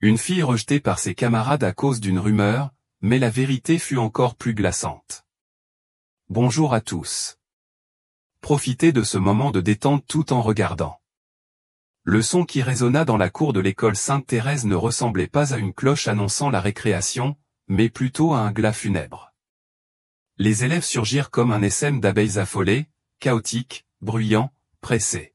Une fille rejetée par ses camarades à cause d'une rumeur, mais la vérité fut encore plus glaçante. Bonjour à tous. Profitez de ce moment de détente tout en regardant. Le son qui résonna dans la cour de l'école Sainte-Thérèse ne ressemblait pas à une cloche annonçant la récréation, mais plutôt à un glas funèbre. Les élèves surgirent comme un essaim d'abeilles affolées, chaotiques, bruyants, pressés.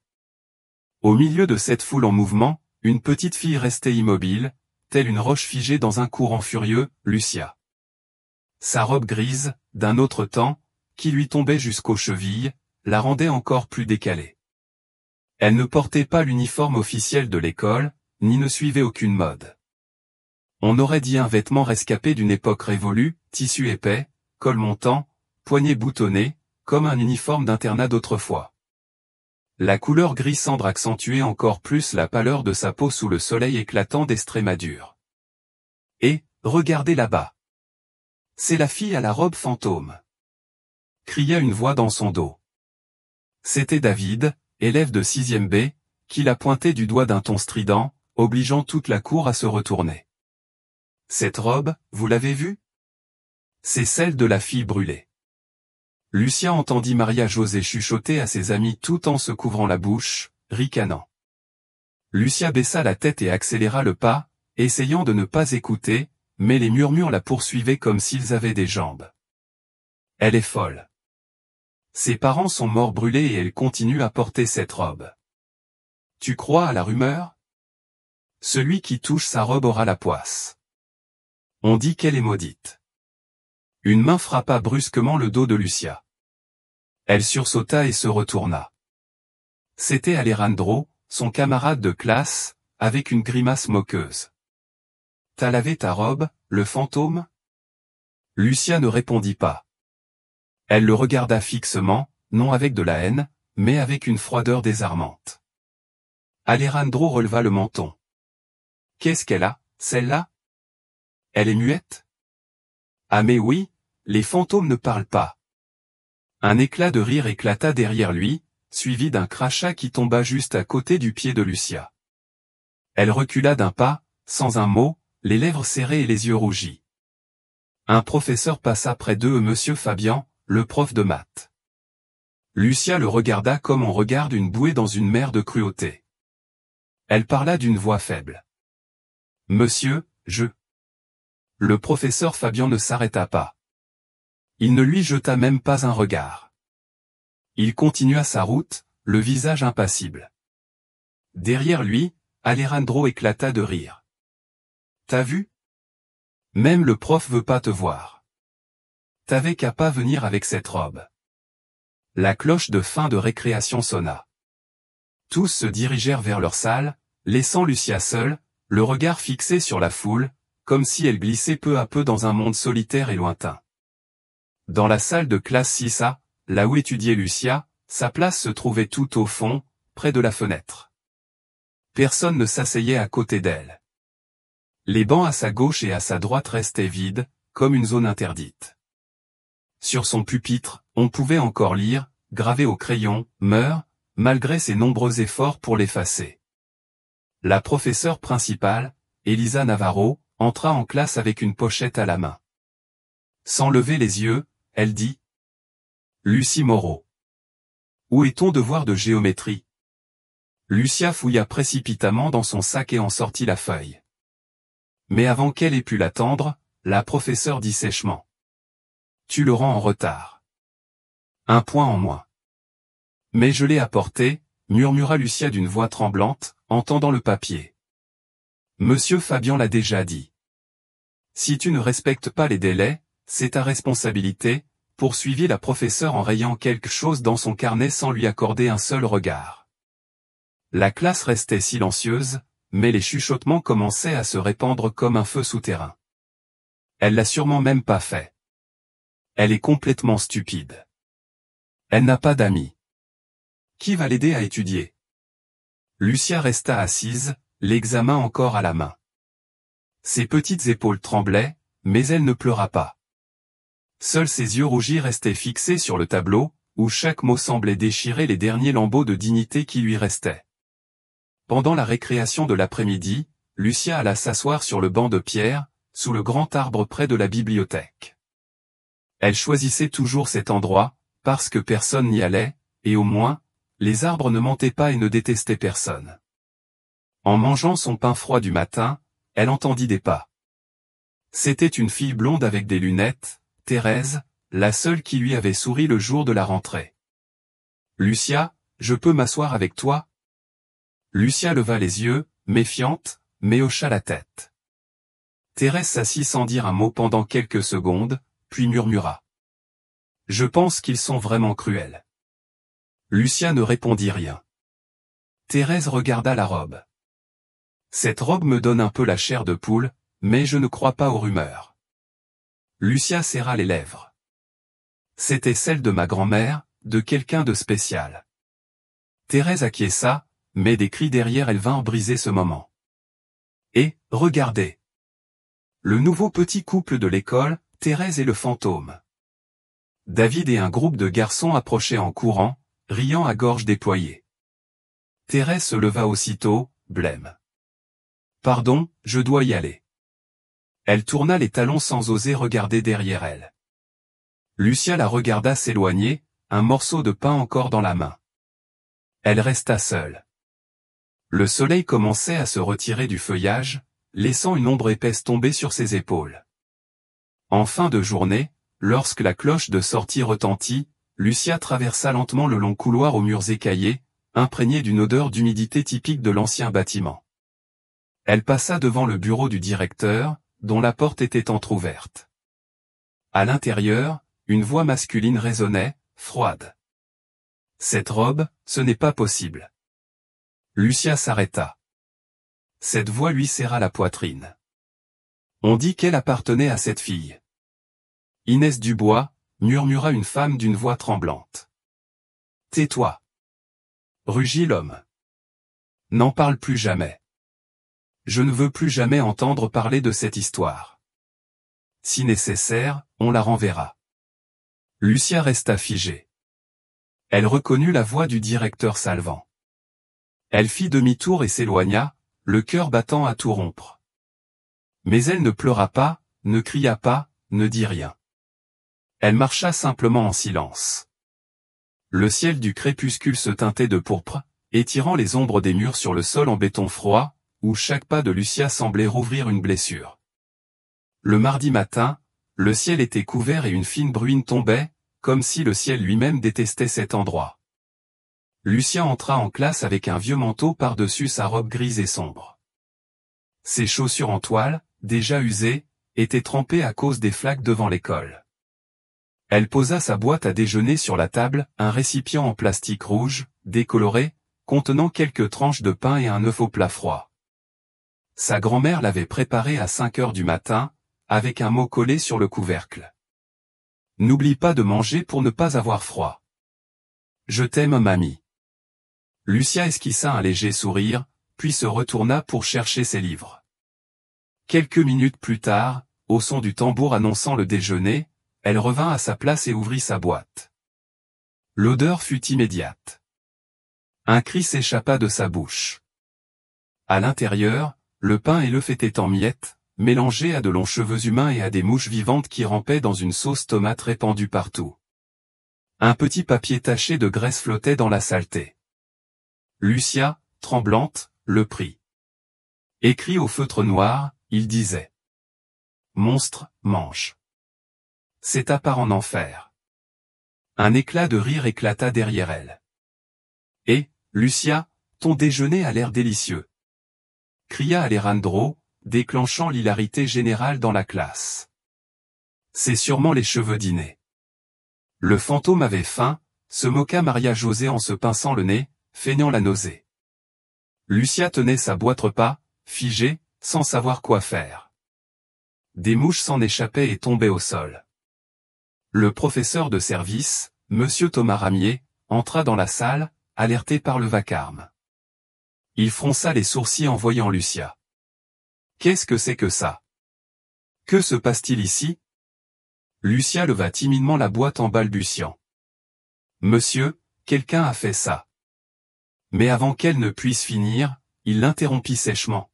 Au milieu de cette foule en mouvement, une petite fille restait immobile, telle une roche figée dans un courant furieux, Lucia. Sa robe grise, d'un autre temps, qui lui tombait jusqu'aux chevilles, la rendait encore plus décalée. Elle ne portait pas l'uniforme officiel de l'école, ni ne suivait aucune mode. On aurait dit un vêtement rescapé d'une époque révolue, tissu épais, col montant, poignets boutonnés, comme un uniforme d'internat d'autrefois. La couleur gris cendre accentuait encore plus la pâleur de sa peau sous le soleil éclatant d'Estrémadure. Et, regardez là-bas. C'est la fille à la robe fantôme. Cria une voix dans son dos. C'était David, élève de 6e B, qui la pointait du doigt d'un ton strident, obligeant toute la cour à se retourner. Cette robe, vous l'avez vue? C'est celle de la fille brûlée. Lucia entendit Maria-Josée chuchoter à ses amis tout en se couvrant la bouche, ricanant. Lucia baissa la tête et accéléra le pas, essayant de ne pas écouter, mais les murmures la poursuivaient comme s'ils avaient des jambes. Elle est folle. Ses parents sont morts brûlés et elle continue à porter cette robe. Tu crois à la rumeur? Celui qui touche sa robe aura la poisse. On dit qu'elle est maudite. Une main frappa brusquement le dos de Lucia. Elle sursauta et se retourna. C'était Alejandro, son camarade de classe, avec une grimace moqueuse. T'as lavé ta robe, le fantôme? Lucia ne répondit pas. Elle le regarda fixement, non avec de la haine, mais avec une froideur désarmante. Alejandro releva le menton. Qu'est-ce qu'elle a, celle-là? Elle est muette? Ah mais oui, les fantômes ne parlent pas. Un éclat de rire éclata derrière lui, suivi d'un crachat qui tomba juste à côté du pied de Lucia. Elle recula d'un pas, sans un mot, les lèvres serrées et les yeux rougis. Un professeur passa près d'eux, Monsieur Fabian, le prof de maths. Lucia le regarda comme on regarde une bouée dans une mer de cruauté. Elle parla d'une voix faible. Monsieur, je... Le professeur Fabian ne s'arrêta pas. Il ne lui jeta même pas un regard. Il continua sa route, le visage impassible. Derrière lui, Alejandro éclata de rire. T'as vu? Même le prof veut pas te voir. T'avais qu'à pas venir avec cette robe. La cloche de fin de récréation sonna. Tous se dirigèrent vers leur salle, laissant Lucia seule, le regard fixé sur la foule, comme si elle glissait peu à peu dans un monde solitaire et lointain. Dans la salle de classe 6A, là où étudiait Lucia, sa place se trouvait tout au fond, près de la fenêtre. Personne ne s'asseyait à côté d'elle. Les bancs à sa gauche et à sa droite restaient vides, comme une zone interdite. Sur son pupitre, on pouvait encore lire, gravé au crayon, « Meurt », malgré ses nombreux efforts pour l'effacer. La professeure principale, Elisa Navarro, entra en classe avec une pochette à la main. Sans lever les yeux, elle dit « Lucie Moreau. Où est ton devoir de géométrie ?» Lucia fouilla précipitamment dans son sac et en sortit la feuille. Mais avant qu'elle ait pu l'attendre, la professeure dit sèchement « Tu le rends en retard. Un point en moins. » Mais je l'ai apporté, murmura Lucia d'une voix tremblante, en tendant le papier. Monsieur Fabian l'a déjà dit. Si tu ne respectes pas les délais, c'est ta responsabilité, poursuivit la professeure en rayant quelque chose dans son carnet sans lui accorder un seul regard. La classe restait silencieuse, mais les chuchotements commençaient à se répandre comme un feu souterrain. Elle l'a sûrement même pas fait. Elle est complètement stupide. Elle n'a pas d'amis. Qui va l'aider à étudier? Lucia resta assise, l'examen encore à la main. Ses petites épaules tremblaient, mais elle ne pleura pas. Seuls ses yeux rougis restaient fixés sur le tableau, où chaque mot semblait déchirer les derniers lambeaux de dignité qui lui restaient. Pendant la récréation de l'après-midi, Lucia alla s'asseoir sur le banc de pierre, sous le grand arbre près de la bibliothèque. Elle choisissait toujours cet endroit, parce que personne n'y allait, et au moins, les arbres ne mentaient pas et ne détestaient personne. En mangeant son pain froid du matin, elle entendit des pas. C'était une fille blonde avec des lunettes, Thérèse, la seule qui lui avait souri le jour de la rentrée. « Lucia, je peux m'asseoir avec toi ?» Lucia leva les yeux, méfiante, mais hocha la tête. Thérèse s'assit sans dire un mot pendant quelques secondes, puis murmura. « Je pense qu'ils sont vraiment cruels. » Lucia ne répondit rien. Thérèse regarda la robe. « Cette robe me donne un peu la chair de poule, mais je ne crois pas aux rumeurs. » Lucia serra les lèvres. C'était celle de ma grand-mère, de quelqu'un de spécial. Thérèse acquiesça, mais des cris derrière elle vinrent briser ce moment. Et, regardez. Le nouveau petit couple de l'école, Thérèse et le fantôme. David et un groupe de garçons approchaient en courant, riant à gorge déployée. Thérèse se leva aussitôt, blême. « Pardon, je dois y aller. » Elle tourna les talons sans oser regarder derrière elle. Lucia la regarda s'éloigner, un morceau de pain encore dans la main. Elle resta seule. Le soleil commençait à se retirer du feuillage, laissant une ombre épaisse tomber sur ses épaules. En fin de journée, lorsque la cloche de sortie retentit, Lucia traversa lentement le long couloir aux murs écaillés, imprégné d'une odeur d'humidité typique de l'ancien bâtiment. Elle passa devant le bureau du directeur, dont la porte était entr'ouverte. À l'intérieur, une voix masculine résonnait, froide. « Cette robe, ce n'est pas possible. » Lucia s'arrêta. Cette voix lui serra la poitrine. On dit qu'elle appartenait à cette fille. Inès Dubois, murmura une femme d'une voix tremblante. « Tais-toi. » Rugit l'homme. « N'en parle plus jamais. Je ne veux plus jamais entendre parler de cette histoire. Si nécessaire, on la renverra. » Lucia resta figée. Elle reconnut la voix du directeur Salvant. Elle fit demi-tour et s'éloigna, le cœur battant à tout rompre. Mais elle ne pleura pas, ne cria pas, ne dit rien. Elle marcha simplement en silence. Le ciel du crépuscule se teintait de pourpre, étirant les ombres des murs sur le sol en béton froid, où chaque pas de Lucia semblait rouvrir une blessure. Le mardi matin, le ciel était couvert et une fine bruine tombait, comme si le ciel lui-même détestait cet endroit. Lucia entra en classe avec un vieux manteau par-dessus sa robe grise et sombre. Ses chaussures en toile, déjà usées, étaient trempées à cause des flaques devant l'école. Elle posa sa boîte à déjeuner sur la table, un récipient en plastique rouge, décoloré, contenant quelques tranches de pain et un œuf au plat froid. Sa grand-mère l'avait préparé à 5 heures du matin, avec un mot collé sur le couvercle. « N'oublie pas de manger pour ne pas avoir froid. Je t'aime, mamie. » Lucia esquissa un léger sourire, puis se retourna pour chercher ses livres. Quelques minutes plus tard, au son du tambour annonçant le déjeuner, elle revint à sa place et ouvrit sa boîte. L'odeur fut immédiate. Un cri s'échappa de sa bouche. À l'intérieur, le pain et l'œuf étaient en miettes, mélangés à de longs cheveux humains et à des mouches vivantes qui rampaient dans une sauce tomate répandue partout. Un petit papier taché de graisse flottait dans la saleté. Lucia, tremblante, le prit. Écrit au feutre noir, il disait « Monstre, mange. » C'est à part en enfer. Un éclat de rire éclata derrière elle. « Et, Lucia, ton déjeuner a l'air délicieux. » cria Alejandro, déclenchant l'hilarité générale dans la classe. C'est sûrement les cheveux dînés. Le fantôme avait faim, se moqua Maria-Josée en se pinçant le nez, feignant la nausée. Lucia tenait sa boîte repas, figée, sans savoir quoi faire. Des mouches s'en échappaient et tombaient au sol. Le professeur de service, Monsieur Thomas Ramier, entra dans la salle, alerté par le vacarme. Il fronça les sourcils en voyant Lucia. « Qu'est-ce que c'est que ça? Que se passe-t-il ici ?» Lucia leva timidement la boîte en balbutiant. « Monsieur, quelqu'un a fait ça. » Mais avant qu'elle ne puisse finir, il l'interrompit sèchement.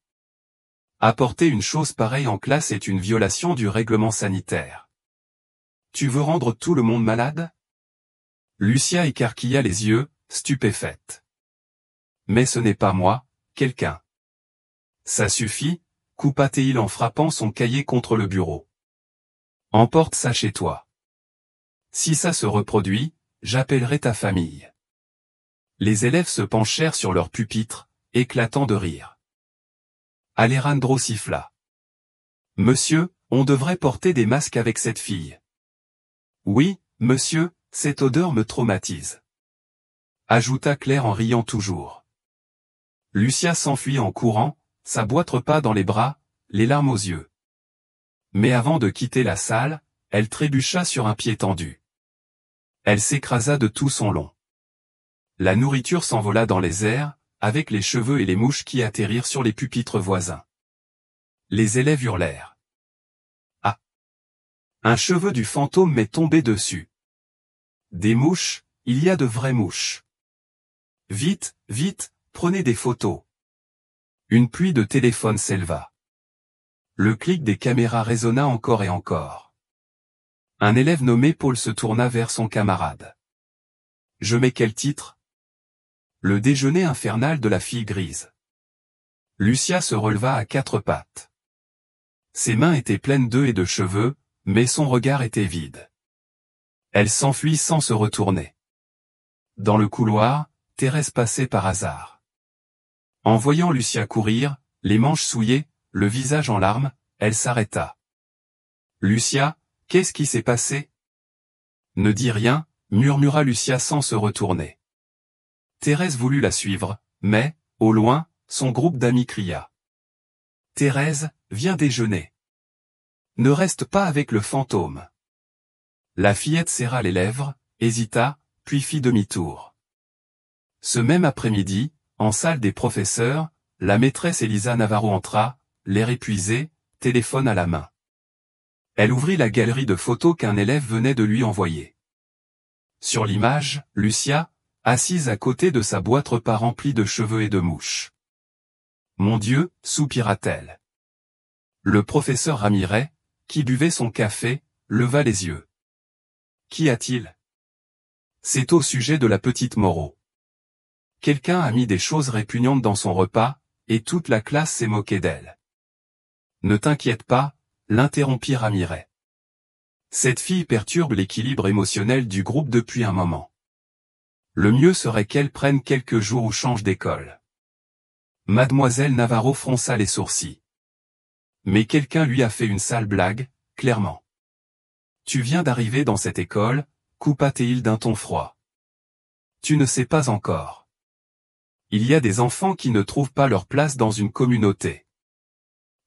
Apporter une chose pareille en classe est une violation du règlement sanitaire. Tu veux rendre tout le monde malade? Lucia écarquilla les yeux, stupéfaite. Mais ce n'est pas moi, quelqu'un. Ça suffit, coupa Théil en frappant son cahier contre le bureau. Emporte ça chez toi. Si ça se reproduit, j'appellerai ta famille. Les élèves se penchèrent sur leur pupitre, éclatant de rire. Alejandro siffla. Monsieur, on devrait porter des masques avec cette fille. Oui, monsieur, cette odeur me traumatise. Ajouta Claire en riant toujours. Lucia s'enfuit en courant, sa boîte repas dans les bras, les larmes aux yeux. Mais avant de quitter la salle, elle trébucha sur un pied tendu. Elle s'écrasa de tout son long. La nourriture s'envola dans les airs, avec les cheveux et les mouches qui atterrirent sur les pupitres voisins. Les élèves hurlèrent. Ah! Un cheveu du fantôme m'est tombé dessus. Des mouches, il y a de vraies mouches. Vite, vite, prenez des photos. Une pluie de téléphones s'éleva. Le clic des caméras résonna encore et encore. Un élève nommé Paul se tourna vers son camarade. Je mets quel titre? Le déjeuner infernal de la fille grise. Lucia se releva à quatre pattes. Ses mains étaient pleines d'œufs et de cheveux, mais son regard était vide. Elle s'enfuit sans se retourner. Dans le couloir, Thérèse passait par hasard. En voyant Lucia courir, les manches souillées, le visage en larmes, elle s'arrêta. Lucia, qu'est-ce qui s'est passé? Ne dis rien, murmura Lucia sans se retourner. Thérèse voulut la suivre, mais, au loin, son groupe d'amis cria. Thérèse, viens déjeuner. Ne reste pas avec le fantôme. La fillette serra les lèvres, hésita, puis fit demi-tour. Ce même après-midi, en salle des professeurs, la maîtresse Elisa Navarro entra, l'air épuisé, téléphone à la main. Elle ouvrit la galerie de photos qu'un élève venait de lui envoyer. Sur l'image, Lucia, assise à côté de sa boîte repas remplie de cheveux et de mouches. Mon Dieu, soupira-t-elle. Le professeur Ramirez, qui buvait son café, leva les yeux. Qu'y a-t-il? C'est au sujet de la petite Moreau. Quelqu'un a mis des choses répugnantes dans son repas, et toute la classe s'est moquée d'elle. Ne t'inquiète pas, l'interrompit Ramirez. Cette fille perturbe l'équilibre émotionnel du groupe depuis un moment. Le mieux serait qu'elle prenne quelques jours ou change d'école. Mademoiselle Navarro fronça les sourcils. Mais quelqu'un lui a fait une sale blague, clairement. Tu viens d'arriver dans cette école, coupa Théil d'un ton froid. Tu ne sais pas encore. Il y a des enfants qui ne trouvent pas leur place dans une communauté.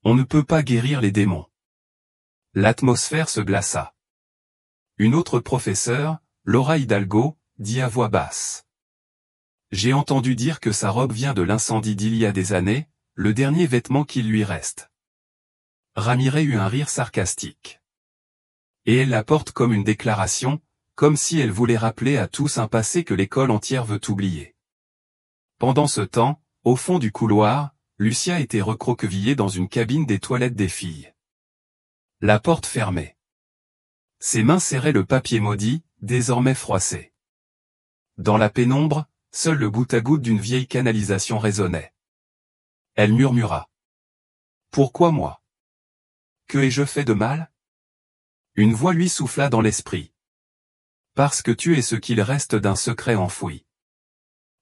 On ne peut pas guérir les démons. L'atmosphère se glaça. Une autre professeure, Laura Hidalgo, dit à voix basse. J'ai entendu dire que sa robe vient de l'incendie d'il y a des années, le dernier vêtement qu'il lui reste. Ramirez eut un rire sarcastique. Et elle la porte comme une déclaration, comme si elle voulait rappeler à tous un passé que l'école entière veut oublier. Pendant ce temps, au fond du couloir, Lucia était recroquevillée dans une cabine des toilettes des filles. La porte fermée. Ses mains serraient le papier maudit, désormais froissé. Dans la pénombre, seul le goutte-à-goutte d'une vieille canalisation résonnait. Elle murmura. Pourquoi moi? Que ai-je fait de mal? Une voix lui souffla dans l'esprit. Parce que tu es ce qu'il reste d'un secret enfoui.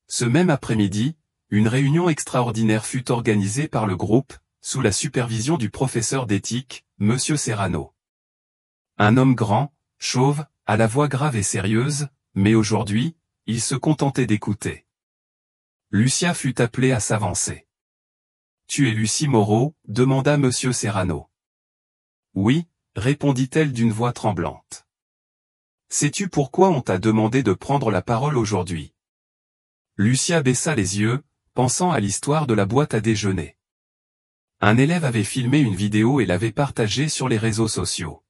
Ce même après-midi, une réunion extraordinaire fut organisée par le groupe, sous la supervision du professeur d'éthique, Monsieur Serrano. Un homme grand, chauve, à la voix grave et sérieuse, mais aujourd'hui, il se contentait d'écouter. Lucia fut appelée à s'avancer. « Tu es Lucie Moreau ?» demanda Monsieur Serrano. « Oui », répondit-elle d'une voix tremblante. « Sais-tu pourquoi on t'a demandé de prendre la parole aujourd'hui ?» Lucia baissa les yeux, pensant à l'histoire de la boîte à déjeuner. Un élève avait filmé une vidéo et l'avait partagée sur les réseaux sociaux.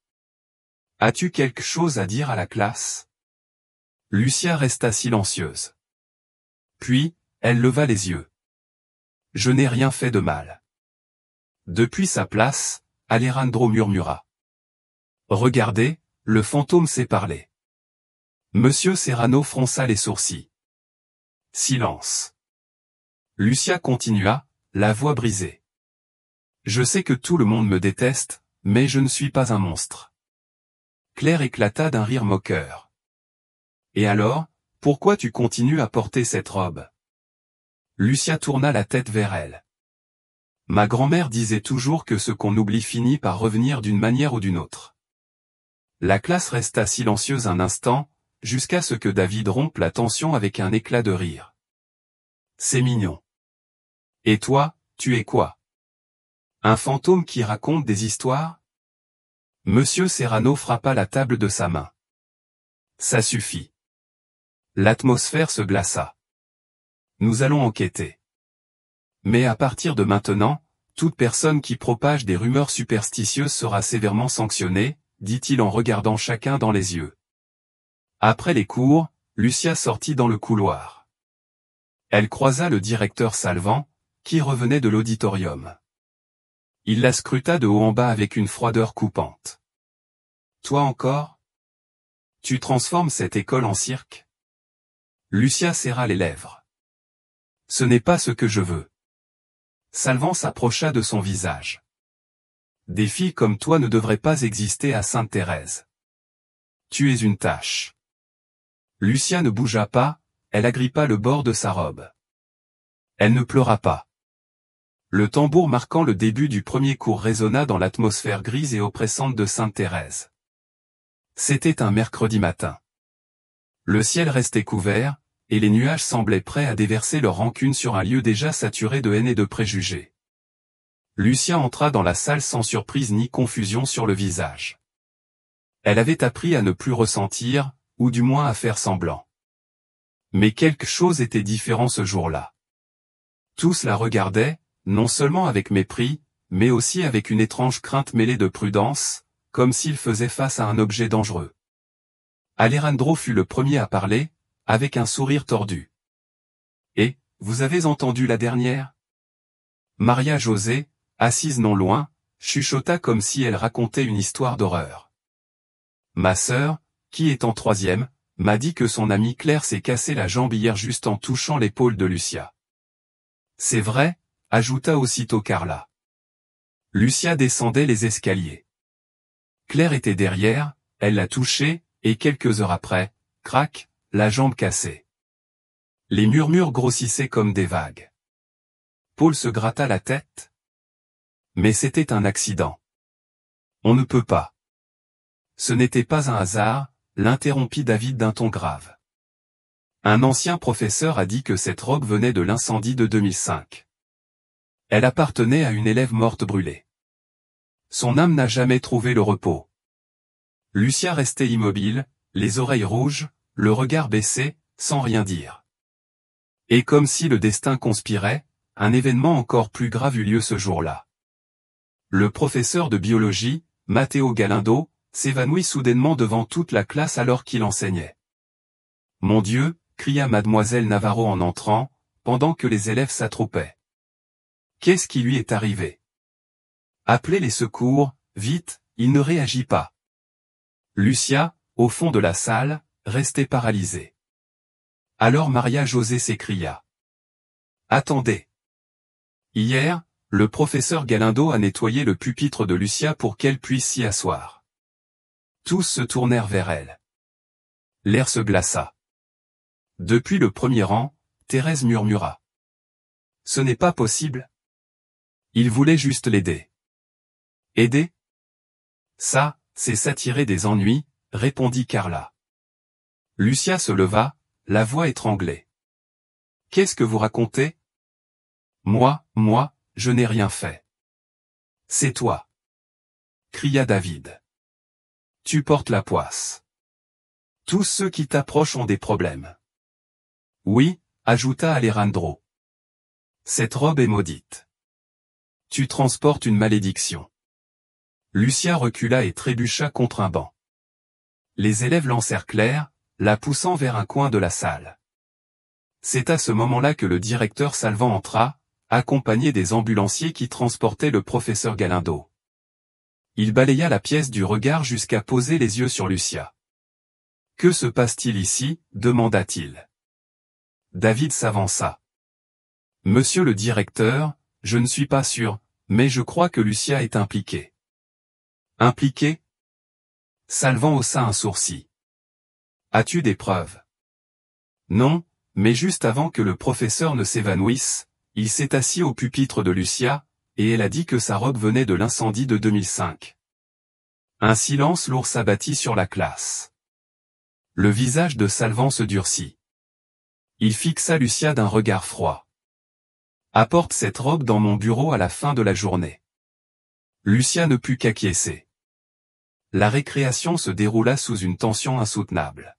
« As-tu quelque chose à dire à la classe ?» Lucia resta silencieuse. Puis, elle leva les yeux. « Je n'ai rien fait de mal. » Depuis sa place, Alejandro murmura. Regardez, le fantôme sait parler. Monsieur Serrano fronça les sourcils. Silence. Lucia continua, la voix brisée. Je sais que tout le monde me déteste, mais je ne suis pas un monstre. Claire éclata d'un rire moqueur. Et alors, pourquoi tu continues à porter cette robe? Lucia tourna la tête vers elle. Ma grand-mère disait toujours que ce qu'on oublie finit par revenir d'une manière ou d'une autre. La classe resta silencieuse un instant, jusqu'à ce que David rompe la tension avec un éclat de rire. C'est mignon. Et toi, tu es quoi? Un fantôme qui raconte des histoires? Monsieur Serrano frappa la table de sa main. Ça suffit. L'atmosphère se glaça. Nous allons enquêter. Mais à partir de maintenant, toute personne qui propage des rumeurs superstitieuses sera sévèrement sanctionnée, dit-il en regardant chacun dans les yeux. Après les cours, Lucia sortit dans le couloir. Elle croisa le directeur Salvant, qui revenait de l'auditorium. Il la scruta de haut en bas avec une froideur coupante. Toi encore? Tu transformes cette école en cirque? Lucia serra les lèvres. Ce n'est pas ce que je veux. Salvant s'approcha de son visage. Des filles comme toi ne devraient pas exister à Sainte-Thérèse. Tu es une tache. Lucia ne bougea pas, elle agrippa le bord de sa robe. Elle ne pleura pas. Le tambour marquant le début du premier cours résonna dans l'atmosphère grise et oppressante de Sainte-Thérèse. C'était un mercredi matin. Le ciel restait couvert, et les nuages semblaient prêts à déverser leur rancune sur un lieu déjà saturé de haine et de préjugés. Lucia entra dans la salle sans surprise ni confusion sur le visage. Elle avait appris à ne plus ressentir, ou du moins à faire semblant. Mais quelque chose était différent ce jour-là. Tous la regardaient, non seulement avec mépris, mais aussi avec une étrange crainte mêlée de prudence, comme s'il faisait face à un objet dangereux. Alejandro fut le premier à parler, avec un sourire tordu. « Et, vous avez entendu la dernière ?» Maria José, assise non loin, chuchota comme si elle racontait une histoire d'horreur. « Ma sœur, qui est en troisième, m'a dit que son amie Claire s'est cassé la jambe hier juste en touchant l'épaule de Lucia. »« C'est vrai », ajouta aussitôt Carla. Lucia descendait les escaliers. Claire était derrière, elle l'a touchée, et quelques heures après, crac, la jambe cassée. Les murmures grossissaient comme des vagues. Paul se gratta la tête. Mais c'était un accident. On ne peut pas. Ce n'était pas un hasard, l'interrompit David d'un ton grave. Un ancien professeur a dit que cette robe venait de l'incendie de 2005. Elle appartenait à une élève morte brûlée. Son âme n'a jamais trouvé le repos. Lucia restait immobile, les oreilles rouges, le regard baissé, sans rien dire. Et comme si le destin conspirait, un événement encore plus grave eut lieu ce jour-là. Le professeur de biologie, Matteo Galindo, s'évanouit soudainement devant toute la classe alors qu'il enseignait. « Mon Dieu !» cria mademoiselle Navarro en entrant, pendant que les élèves s'attroupaient. « Qu'est-ce qui lui est arrivé ? Appelez les secours, vite, il ne réagit pas. » Lucia, au fond de la salle, restait paralysée. Alors Maria José s'écria. « Attendez. Hier, le professeur Galindo a nettoyé le pupitre de Lucia pour qu'elle puisse s'y asseoir. » Tous se tournèrent vers elle. L'air se glaça. Depuis le premier rang, Thérèse murmura. « Ce n'est pas possible. Il voulait juste l'aider. »« Aider ? Ça, c'est s'attirer des ennuis, » répondit Carla. Lucia se leva, la voix étranglée. « Qu'est-ce que vous racontez ? Moi, je n'ai rien fait. »« C'est toi. » cria David. « Tu portes la poisse. Tous ceux qui t'approchent ont des problèmes. »« Oui, » ajouta Alejandro. « Cette robe est maudite. Tu transportes une malédiction. » Lucia recula et trébucha contre un banc. Les élèves l'encerclèrent, la poussant vers un coin de la salle. C'est à ce moment-là que le directeur Salvant entra, accompagné des ambulanciers qui transportaient le professeur Galindo. Il balaya la pièce du regard jusqu'à poser les yeux sur Lucia. « Que se passe-t-il ici » demanda-t-il. David s'avança. « Monsieur le directeur, je ne suis pas sûr, mais je crois que Lucia est impliquée. » « Impliquée » Salvan haussa un sourcil. « As-tu des preuves ?» ?»« Non, mais juste avant que le professeur ne s'évanouisse, il s'est assis au pupitre de Lucia, et elle a dit que sa robe venait de l'incendie de 2005. » Un silence lourd s'abattit sur la classe. Le visage de Salvan se durcit. Il fixa Lucia d'un regard froid. « Apporte cette robe dans mon bureau à la fin de la journée. » Lucia ne put qu'acquiescer. La récréation se déroula sous une tension insoutenable.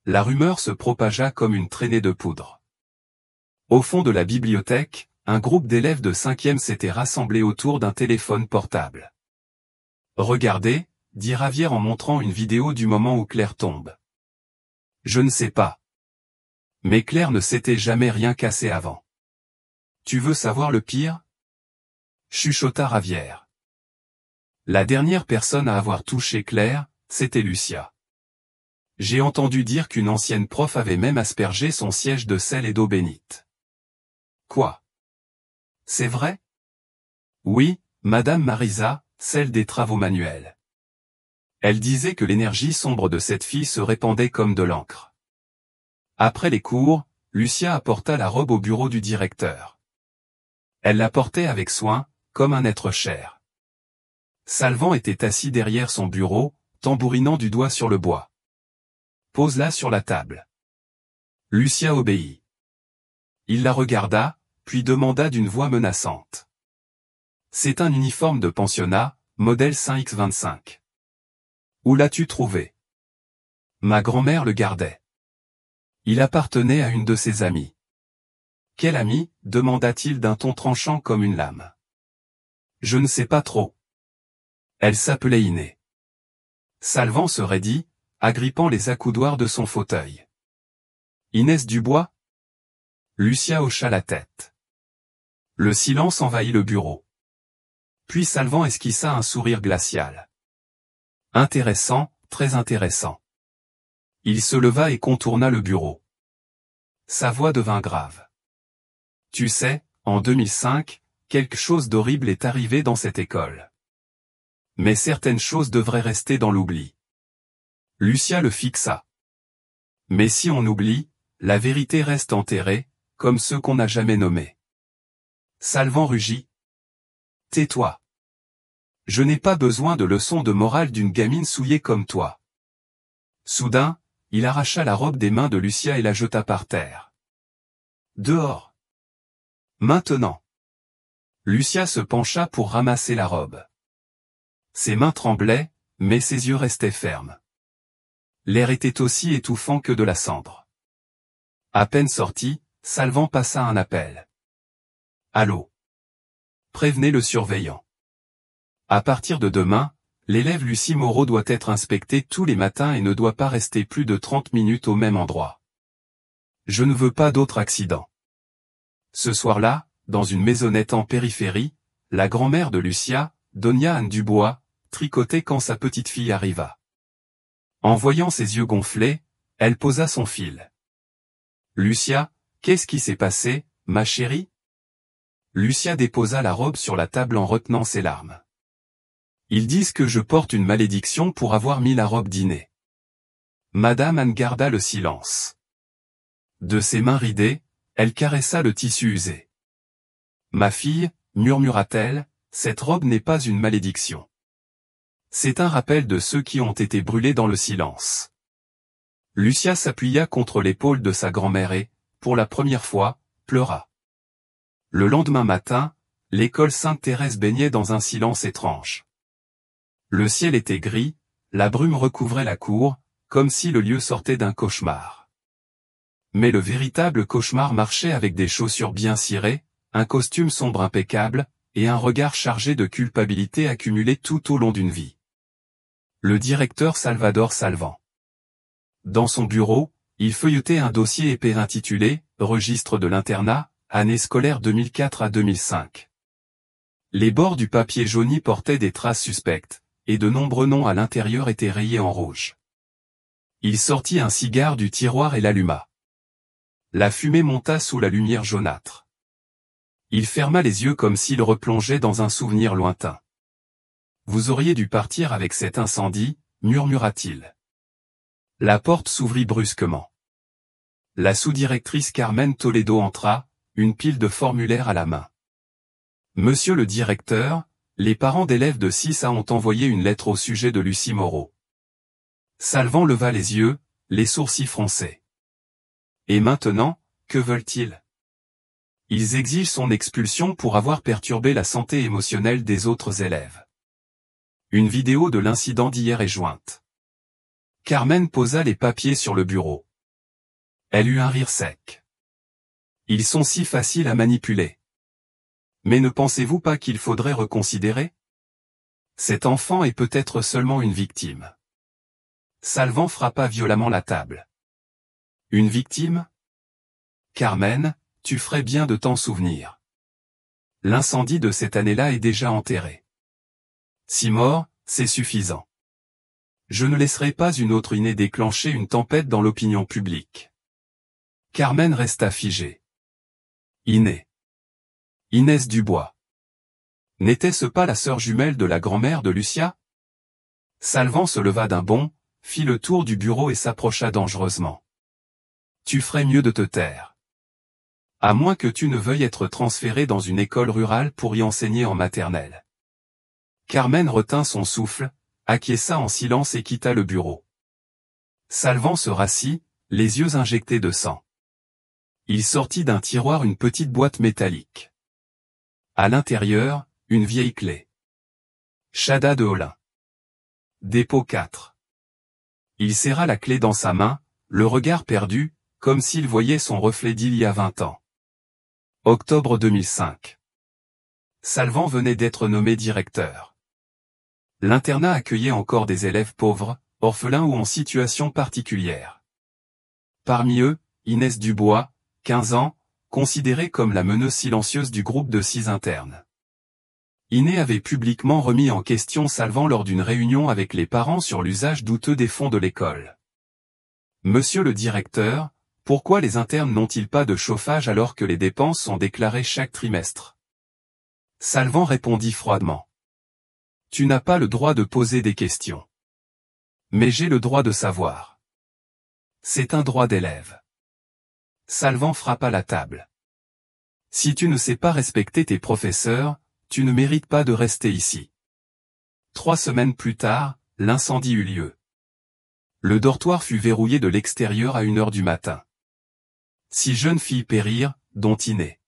La rumeur se propagea comme une traînée de poudre. Au fond de la bibliothèque, un groupe d'élèves de 5e s'était rassemblé autour d'un téléphone portable. « Regardez » dit Ravière en montrant une vidéo du moment où Claire tombe. « Je ne sais pas. Mais Claire ne s'était jamais rien cassé avant. »« Tu veux savoir le pire ?» chuchota Ravière. La dernière personne à avoir touché Claire, c'était Lucia. J'ai entendu dire qu'une ancienne prof avait même aspergé son siège de sel et d'eau bénite. Quoi? C'est vrai? Oui, Madame Marisa, celle des travaux manuels. Elle disait que l'énergie sombre de cette fille se répandait comme de l'encre. Après les cours, Lucia apporta la robe au bureau du directeur. Elle la portait avec soin, comme un être cher. Salvan était assis derrière son bureau, tambourinant du doigt sur le bois. « Pose-la sur la table. » Lucia obéit. Il la regarda, puis demanda d'une voix menaçante. « C'est un uniforme de pensionnat, modèle 5X25. Où l'as-tu trouvé? » Ma grand-mère le gardait. Il appartenait à une de ses amies. « Quelle amie ?» demanda-t-il d'un ton tranchant comme une lame. « Je ne sais pas trop. Elle s'appelait Iné. » Salvan se raidit, agrippant les accoudoirs de son fauteuil. « Inès Dubois ?» Lucia hocha la tête. Le silence envahit le bureau. Puis Salvan esquissa un sourire glacial. « Intéressant, très intéressant. » Il se leva et contourna le bureau. Sa voix devint grave. « Tu sais, en 2005, quelque chose d'horrible est arrivé dans cette école. Mais certaines choses devraient rester dans l'oubli. » Lucia le fixa. « Mais si on oublie, la vérité reste enterrée, comme ceux qu'on n'a jamais nommés. » Salvan rugit. « Tais-toi. Je n'ai pas besoin de leçons de morale d'une gamine souillée comme toi. » Soudain, il arracha la robe des mains de Lucia et la jeta par terre. « Dehors. Maintenant. » Lucia se pencha pour ramasser la robe. Ses mains tremblaient, mais ses yeux restaient fermes. L'air était aussi étouffant que de la cendre. À peine sorti, Salvan passa un appel. « Allô. Prévenez le surveillant. À partir de demain, l'élève Lucie Moreau doit être inspectée tous les matins et ne doit pas rester plus de 30 minutes au même endroit. Je ne veux pas d'autres accidents. » Ce soir-là, dans une maisonnette en périphérie, la grand-mère de Lucia, Donia Anne Dubois, tricotait quand sa petite-fille arriva. En voyant ses yeux gonflés, elle posa son fil. « Lucia, qu'est-ce qui s'est passé, ma chérie ?» Lucia déposa la robe sur la table en retenant ses larmes. « Ils disent que je porte une malédiction pour avoir mis la robe d'Iné. » Madame Anne garda le silence. De ses mains ridées, elle caressa le tissu usé. « Ma fille, murmura-t-elle, cette robe n'est pas une malédiction. C'est un rappel de ceux qui ont été brûlés dans le silence. » Lucia s'appuya contre l'épaule de sa grand-mère et, pour la première fois, pleura. Le lendemain matin, l'école Sainte-Thérèse baignait dans un silence étrange. Le ciel était gris, la brume recouvrait la cour, comme si le lieu sortait d'un cauchemar. Mais le véritable cauchemar marchait avec des chaussures bien cirées, un costume sombre impeccable, et un regard chargé de culpabilité accumulée tout au long d'une vie. Le directeur Salvador Salvan. Dans son bureau, il feuilletait un dossier épais intitulé « Registre de l'internat », année scolaire 2004 à 2005. Les bords du papier jauni portaient des traces suspectes, et de nombreux noms à l'intérieur étaient rayés en rouge. Il sortit un cigare du tiroir et l'alluma. La fumée monta sous la lumière jaunâtre. Il ferma les yeux comme s'il replongeait dans un souvenir lointain. « Vous auriez dû partir avec cet incendie », murmura-t-il. La porte s'ouvrit brusquement. La sous-directrice Carmen Toledo entra, une pile de formulaires à la main. « Monsieur le directeur, les parents d'élèves de 6A ont envoyé une lettre au sujet de Lucie Moreau. » Salvan leva les yeux, les sourcils froncés. « Et maintenant, que veulent-ils ? » Ils exigent son expulsion pour avoir perturbé la santé émotionnelle des autres élèves. Une vidéo de l'incident d'hier est jointe. Carmen posa les papiers sur le bureau. Elle eut un rire sec. Ils sont si faciles à manipuler. Mais ne pensez-vous pas qu'il faudrait reconsidérer ? Cet enfant est peut-être seulement une victime. Salvan frappa violemment la table. Une victime ? Carmen, tu ferais bien de t'en souvenir. L'incendie de cette année-là est déjà enterré. 6 morts, c'est suffisant. Je ne laisserai pas une autre Inès déclencher une tempête dans l'opinion publique. Carmen resta figée. Inès. Inès Dubois. N'était-ce pas la sœur jumelle de la grand-mère de Lucia ? Salvan se leva d'un bond, fit le tour du bureau et s'approcha dangereusement. Tu ferais mieux de te taire. À moins que tu ne veuilles être transféré dans une école rurale pour y enseigner en maternelle. Carmen retint son souffle, acquiesça en silence et quitta le bureau. Salvan se rassit, les yeux injectés de sang. Il sortit d'un tiroir une petite boîte métallique. À l'intérieur, une vieille clé. Chada de Holin. Dépôt 4. Il serra la clé dans sa main, le regard perdu, comme s'il voyait son reflet d'il y a 20 ans. Octobre 2005. Salvan venait d'être nommé directeur. L'internat accueillait encore des élèves pauvres, orphelins ou en situation particulière. Parmi eux, Inès Dubois, 15 ans, considérée comme la meneuse silencieuse du groupe de 6 internes. Inès avait publiquement remis en question Salvan lors d'une réunion avec les parents sur l'usage douteux des fonds de l'école. Monsieur le directeur, pourquoi les internes n'ont-ils pas de chauffage alors que les dépenses sont déclarées chaque trimestre ? Salvan répondit froidement. Tu n'as pas le droit de poser des questions. Mais j'ai le droit de savoir. C'est un droit d'élève. Salvan frappa la table. Si tu ne sais pas respecter tes professeurs, tu ne mérites pas de rester ici. 3 semaines plus tard, l'incendie eut lieu. Le dortoir fut verrouillé de l'extérieur à 1 heure du matin. 6 jeunes filles périrent, dont Inès.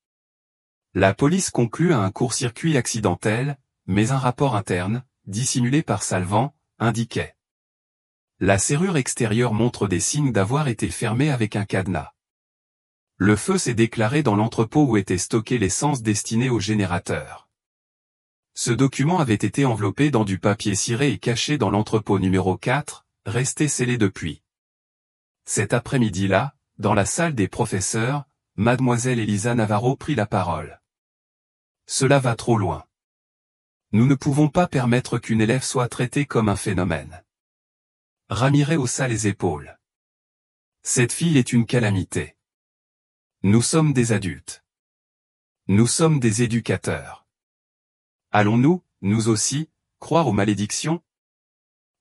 La police conclut à un court-circuit accidentel, mais un rapport interne, dissimulé par Salvan, indiquait. La serrure extérieure montre des signes d'avoir été fermée avec un cadenas. Le feu s'est déclaré dans l'entrepôt où était stocké l'essence destinée au générateur. Ce document avait été enveloppé dans du papier ciré et caché dans l'entrepôt numéro 4, resté scellé depuis. Cet après-midi-là, dans la salle des professeurs, mademoiselle Elisa Navarro prit la parole. Cela va trop loin. Nous ne pouvons pas permettre qu'une élève soit traitée comme un phénomène. Ramirez haussa les épaules. Cette fille est une calamité. Nous sommes des adultes. Nous sommes des éducateurs. Allons-nous, nous aussi, croire aux malédictions ?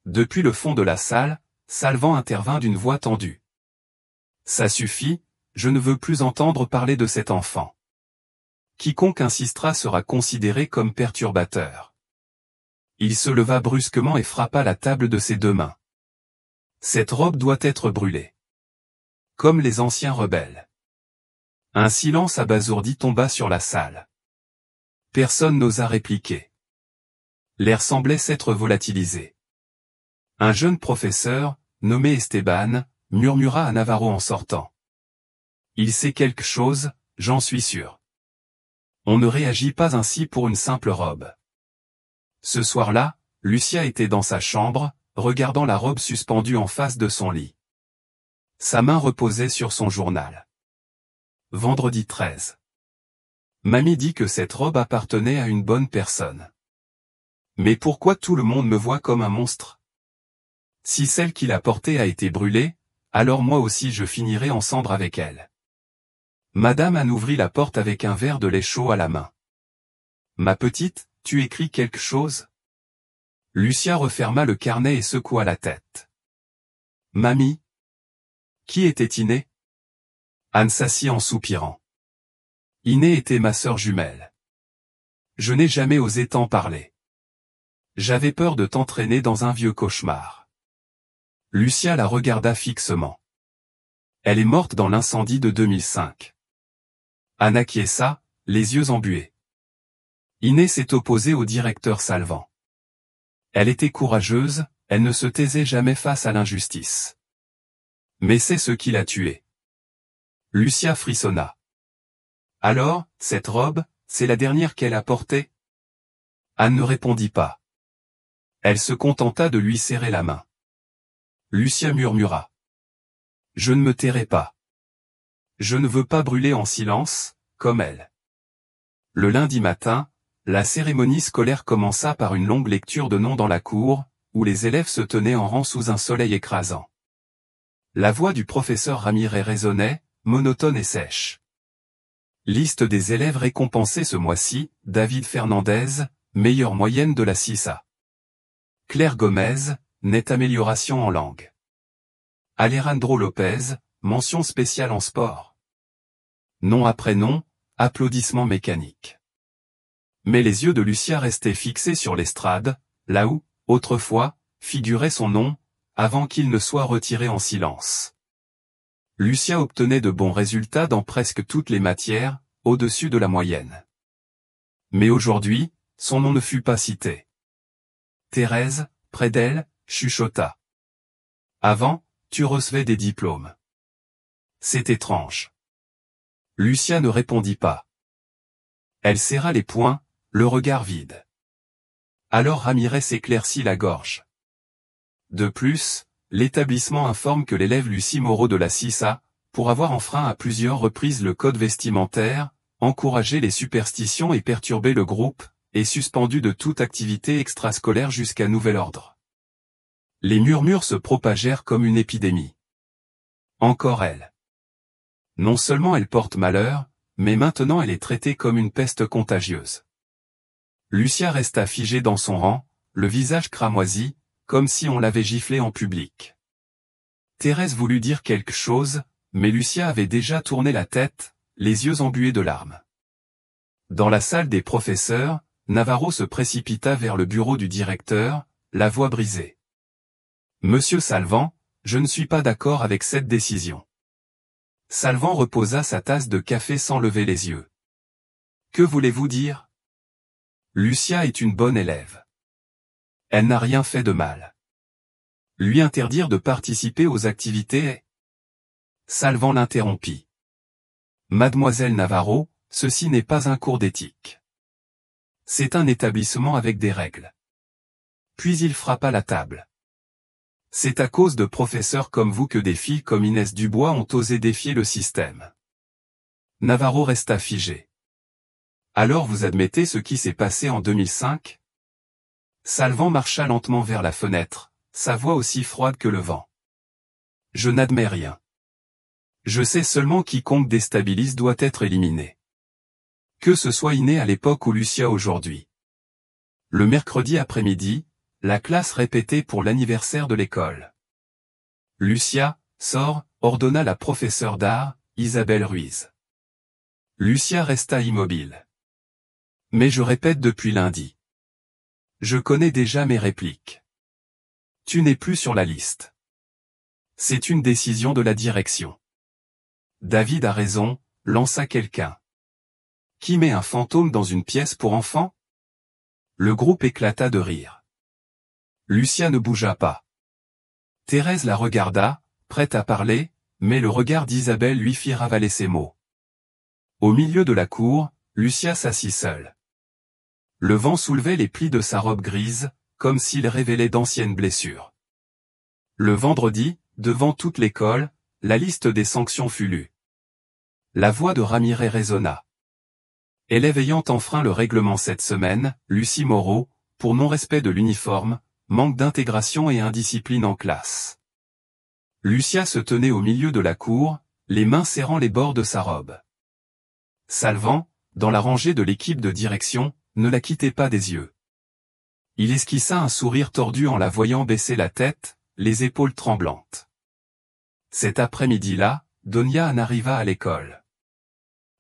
Depuis le fond de la salle, Salvan intervint d'une voix tendue. Ça suffit, je ne veux plus entendre parler de cet enfant. Quiconque insistera sera considéré comme perturbateur. Il se leva brusquement et frappa la table de ses 2 mains. Cette robe doit être brûlée. Comme les anciens rebelles. Un silence abasourdi tomba sur la salle. Personne n'osa répliquer. L'air semblait s'être volatilisé. Un jeune professeur, nommé Esteban, murmura à Navarro en sortant. Il sait quelque chose, j'en suis sûr. On ne réagit pas ainsi pour une simple robe. Ce soir-là, Lucia était dans sa chambre, regardant la robe suspendue en face de son lit. Sa main reposait sur son journal. Vendredi 13. Mamie dit que cette robe appartenait à une bonne personne. Mais pourquoi tout le monde me voit comme un monstre? Si celle qui l'a portée a été brûlée, alors moi aussi je finirai en cendres avec elle. Madame Anne ouvrit la porte avec un verre de lait chaud à la main. Ma petite, tu écris quelque chose? Lucia referma le carnet et secoua la tête. Mamie? Qui était Iné? Anne s'assit en soupirant. Iné était ma sœur jumelle. Je n'ai jamais osé t'en parler. J'avais peur de t'entraîner dans un vieux cauchemar. Lucia la regarda fixement. Elle est morte dans l'incendie de 2005. Anne acquiesça, les yeux embués. Iné s'est opposée au directeur Salvan. Elle était courageuse, elle ne se taisait jamais face à l'injustice. Mais c'est ce qui l'a tuée. Lucia frissonna. Alors, cette robe, c'est la dernière qu'elle a portée? Anne ne répondit pas. Elle se contenta de lui serrer la main. Lucia murmura. Je ne me tairai pas. Je ne veux pas brûler en silence, comme elle. Le lundi matin, la cérémonie scolaire commença par une longue lecture de noms dans la cour, où les élèves se tenaient en rang sous un soleil écrasant. La voix du professeur Ramirez résonnait, monotone et sèche. Liste des élèves récompensés ce mois-ci, David Fernandez, meilleure moyenne de la CISA. Claire Gomez, nette amélioration en langue. Alejandro Lopez, mention spéciale en sport. Nom après nom, applaudissements mécaniques. Mais les yeux de Lucia restaient fixés sur l'estrade, là où, autrefois, figurait son nom, avant qu'il ne soit retiré en silence. Lucia obtenait de bons résultats dans presque toutes les matières, au-dessus de la moyenne. Mais aujourd'hui, son nom ne fut pas cité. Thérèse, près d'elle, chuchota. Avant, tu recevais des diplômes. C'est étrange. Lucia ne répondit pas. Elle serra les poings, le regard vide. Alors Ramirez s'éclaircit la gorge. De plus, l'établissement informe que l'élève Lucie Moreau de la CISA, pour avoir enfreint à plusieurs reprises le code vestimentaire, encouragé les superstitions et perturbé le groupe, est suspendu de toute activité extrascolaire jusqu'à nouvel ordre. Les murmures se propagèrent comme une épidémie. Encore elle. Non seulement elle porte malheur, mais maintenant elle est traitée comme une peste contagieuse. Lucia resta figée dans son rang, le visage cramoisi, comme si on l'avait giflée en public. Thérèse voulut dire quelque chose, mais Lucia avait déjà tourné la tête, les yeux embués de larmes. Dans la salle des professeurs, Navarro se précipita vers le bureau du directeur, la voix brisée. Monsieur Salvan, je ne suis pas d'accord avec cette décision. Salvan reposa sa tasse de café sans lever les yeux. Que voulez-vous dire? Lucia est une bonne élève. Elle n'a rien fait de mal. Lui interdire de participer aux activités est... Salvan l'interrompit. Mademoiselle Navarro, ceci n'est pas un cours d'éthique. C'est un établissement avec des règles. Puis il frappa la table. C'est à cause de professeurs comme vous que des filles comme Inès Dubois ont osé défier le système. Navarro resta figé. Alors vous admettez ce qui s'est passé en 2005? Salvan marcha lentement vers la fenêtre, sa voix aussi froide que le vent. Je n'admets rien. Je sais seulement quiconque déstabilise doit être éliminé. Que ce soit Iné à l'époque ou Lucia aujourd'hui. Le mercredi après-midi, la classe répétait pour l'anniversaire de l'école. Lucia, sors, ordonna la professeure d'art, Isabelle Ruiz. Lucia resta immobile. Mais je répète depuis lundi. Je connais déjà mes répliques. Tu n'es plus sur la liste. C'est une décision de la direction. David a raison, lança quelqu'un. Qui met un fantôme dans une pièce pour enfants? Le groupe éclata de rire. Lucia ne bougea pas. Thérèse la regarda, prête à parler, mais le regard d'Isabelle lui fit ravaler ses mots. Au milieu de la cour, Lucia s'assit seule. Le vent soulevait les plis de sa robe grise, comme s'il révélait d'anciennes blessures. Le vendredi, devant toute l'école, la liste des sanctions fut lue. La voix de Ramirez résonna. Élève ayant enfreint le règlement cette semaine, Lucie Moreau, pour non-respect de l'uniforme, manque d'intégration et indiscipline en classe. Lucia se tenait au milieu de la cour, les mains serrant les bords de sa robe. Salvan, dans la rangée de l'équipe de direction, ne la quittait pas des yeux. Il esquissa un sourire tordu en la voyant baisser la tête, les épaules tremblantes. Cet après-midi-là, Donia en arriva à l'école.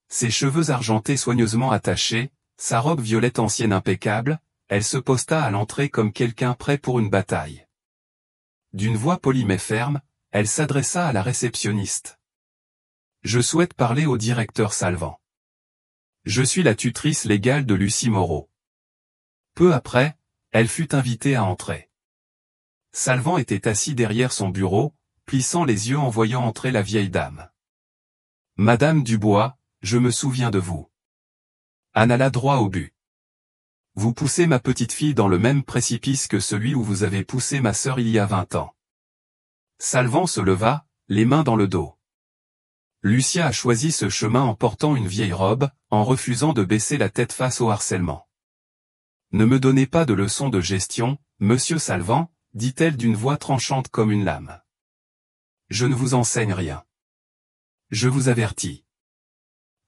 Ses cheveux argentés soigneusement attachés, sa robe violette ancienne impeccable, elle se posta à l'entrée comme quelqu'un prêt pour une bataille. D'une voix polie mais ferme, elle s'adressa à la réceptionniste. « Je souhaite parler au directeur Salvan. Je suis la tutrice légale de Lucie Moreau. » Peu après, elle fut invitée à entrer. Salvan était assis derrière son bureau, plissant les yeux en voyant entrer la vieille dame. « Madame Dubois, je me souviens de vous. » Anne alla droit au but. « Vous poussez ma petite fille dans le même précipice que celui où vous avez poussé ma sœur il y a 20 ans. » Salvan se leva, les mains dans le dos. Lucia a choisi ce chemin en portant une vieille robe, en refusant de baisser la tête face au harcèlement. « Ne me donnez pas de leçons de gestion, monsieur Salvan, dit-elle d'une voix tranchante comme une lame. Je ne vous enseigne rien. Je vous avertis.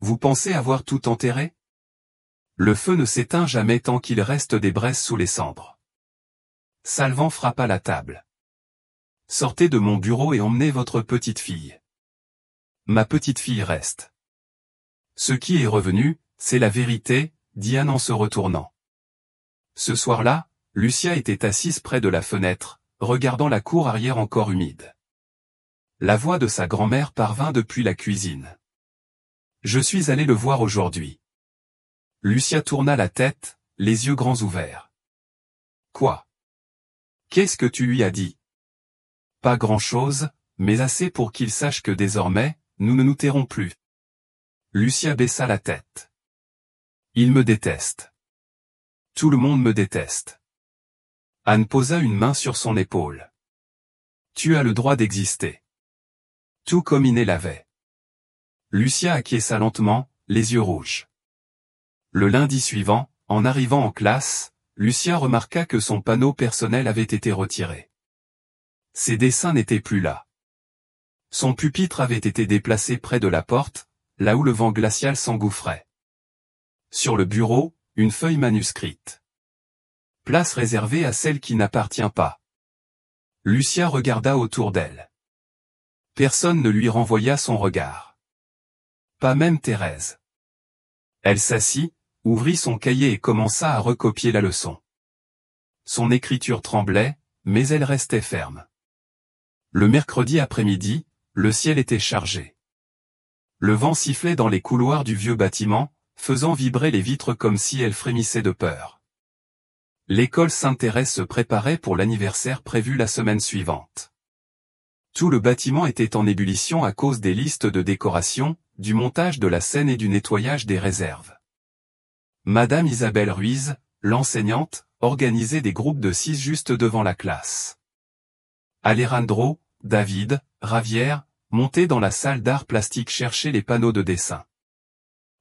Vous pensez avoir tout enterré? Le feu ne s'éteint jamais tant qu'il reste des braises sous les cendres. Salvan frappa la table. Sortez de mon bureau et emmenez votre petite fille. Ma petite fille reste. Ce qui est revenu, c'est la vérité, dit Anne en se retournant. Ce soir-là, Lucia était assise près de la fenêtre, regardant la cour arrière encore humide. La voix de sa grand-mère parvint depuis la cuisine. « Je suis allé le voir aujourd'hui. » Lucia tourna la tête, les yeux grands ouverts. « Quoi? Qu'est-ce que tu lui as dit? » Pas grand-chose, mais assez pour qu'il sache que désormais, nous ne nous tairons plus. Lucia baissa la tête. « Il me déteste. Tout le monde me déteste. » Anne posa une main sur son épaule. « Tu as le droit d'exister. » Tout comme Iné l'avait. Lucia acquiesça lentement, les yeux rouges. Le lundi suivant, en arrivant en classe, Lucia remarqua que son panneau personnel avait été retiré. Ses dessins n'étaient plus là. Son pupitre avait été déplacé près de la porte, là où le vent glacial s'engouffrait. Sur le bureau, une feuille manuscrite. Place réservée à celle qui n'appartient pas. Lucia regarda autour d'elle. Personne ne lui renvoya son regard. Pas même Thérèse. Elle s'assit, ouvrit son cahier et commença à recopier la leçon. Son écriture tremblait, mais elle restait ferme. Le mercredi après-midi, le ciel était chargé. Le vent sifflait dans les couloirs du vieux bâtiment, faisant vibrer les vitres comme si elles frémissaient de peur. L'école Sainte-Thérèse se préparait pour l'anniversaire prévu la semaine suivante. Tout le bâtiment était en ébullition à cause des listes de décoration, du montage de la scène et du nettoyage des réserves. Madame Isabelle Ruiz, l'enseignante, organisait des groupes de 6 juste devant la classe. Alejandro, David, Ravière, montaient dans la salle d'art plastique chercher les panneaux de dessin.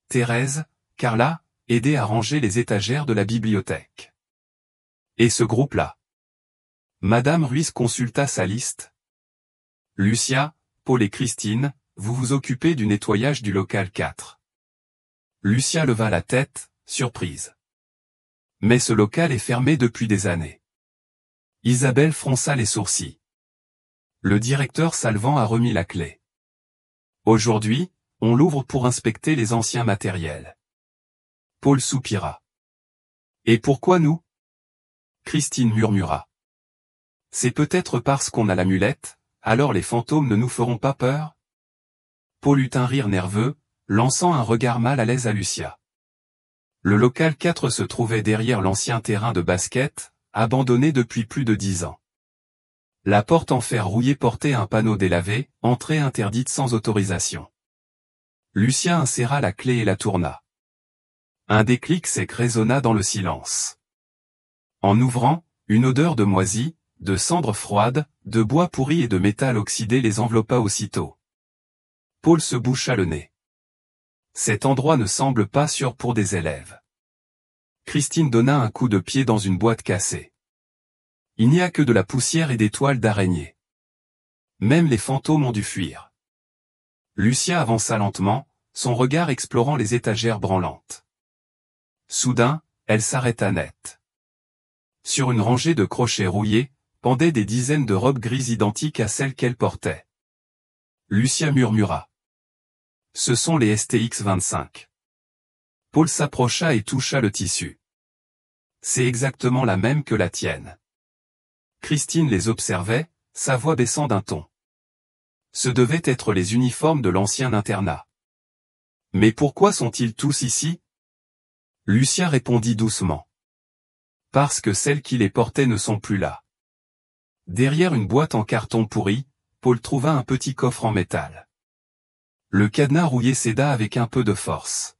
Thérèse, Carla, aidaient à ranger les étagères de la bibliothèque. Et ce groupe-là? Madame Ruiz consulta sa liste. Lucia, Paul et Christine, vous vous occupez du nettoyage du local 4. Lucia leva la tête, surprise. Mais ce local est fermé depuis des années. Isabelle fronça les sourcils. Le directeur Salvan a remis la clé. Aujourd'hui, on l'ouvre pour inspecter les anciens matériels. Paul soupira. Et pourquoi nous? Christine murmura. C'est peut-être parce qu'on a l'amulette, alors les fantômes ne nous feront pas peur? Paul eut un rire nerveux, lançant un regard mal à l'aise à Lucia. Le local 4 se trouvait derrière l'ancien terrain de basket, abandonné depuis plus de 10 ans. La porte en fer rouillé portait un panneau délavé, entrée interdite sans autorisation. Lucia inséra la clé et la tourna. Un déclic sec résonna dans le silence. En ouvrant, une odeur de moisi, de cendres froides, de bois pourri et de métal oxydé les enveloppa aussitôt. Paul se boucha le nez. Cet endroit ne semble pas sûr pour des élèves. Christine donna un coup de pied dans une boîte cassée. Il n'y a que de la poussière et des toiles d'araignée. Même les fantômes ont dû fuir. Lucia avança lentement, son regard explorant les étagères branlantes. Soudain, elle s'arrêta net. Sur une rangée de crochets rouillés, pendaient des dizaines de robes grises identiques à celles qu'elle portait. Lucia murmura. Ce sont les STX 25. Paul s'approcha et toucha le tissu. C'est exactement la même que la tienne. Christine les observait, sa voix baissant d'un ton. Ce devaient être les uniformes de l'ancien internat. Mais pourquoi sont-ils tous ici? Lucia répondit doucement. Parce que celles qui les portaient ne sont plus là. Derrière une boîte en carton pourri, Paul trouva un petit coffre en métal. Le cadenas rouillé céda avec un peu de force.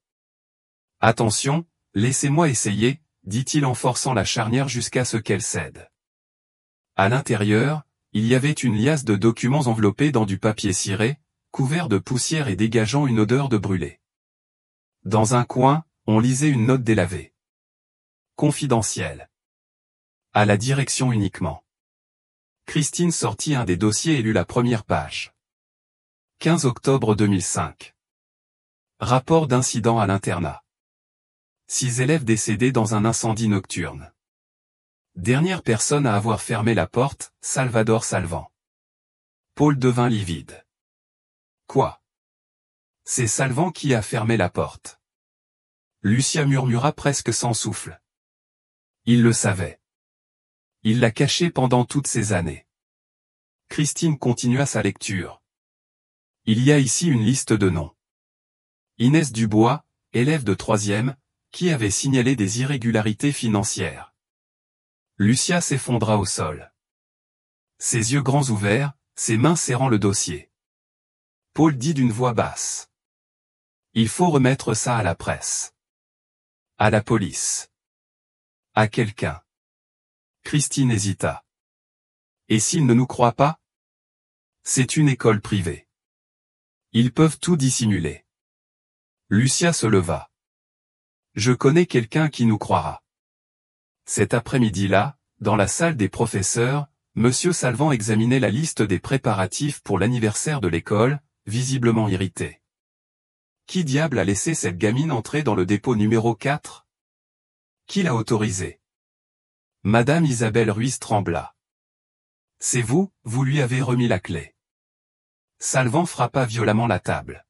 Attention, laissez-moi essayer, dit-il en forçant la charnière jusqu'à ce qu'elle cède. À l'intérieur, il y avait une liasse de documents enveloppés dans du papier ciré, couverts de poussière et dégageant une odeur de brûlé. Dans un coin, on lisait une note délavée. Confidentielle. À la direction uniquement. Christine sortit un des dossiers et lut la première page. 15 octobre 2005. Rapport d'incident à l'internat. 6 élèves décédés dans un incendie nocturne. Dernière personne à avoir fermé la porte, Salvador Salvan. Paul devint livide. Quoi? C'est Salvan qui a fermé la porte. Lucia murmura presque sans souffle. Il le savait. Il l'a caché pendant toutes ces années. Christine continua sa lecture. Il y a ici une liste de noms. Inès Dubois, élève de 3e, qui avait signalé des irrégularités financières. Lucia s'effondra au sol. Ses yeux grands ouverts, ses mains serrant le dossier. Paul dit d'une voix basse. Il faut remettre ça à la presse. À la police. À quelqu'un. Christine hésita. Et s'ils ne nous croient pas? C'est une école privée. Ils peuvent tout dissimuler. Lucia se leva. Je connais quelqu'un qui nous croira. Cet après-midi-là, dans la salle des professeurs, Monsieur Salvan examinait la liste des préparatifs pour l'anniversaire de l'école, visiblement irrité. Qui diable a laissé cette gamine entrer dans le dépôt numéro 4? Qui l'a autorisé? Madame Isabelle Ruiz trembla. C'est vous, vous lui avez remis la clé. Salvan frappa violemment la table.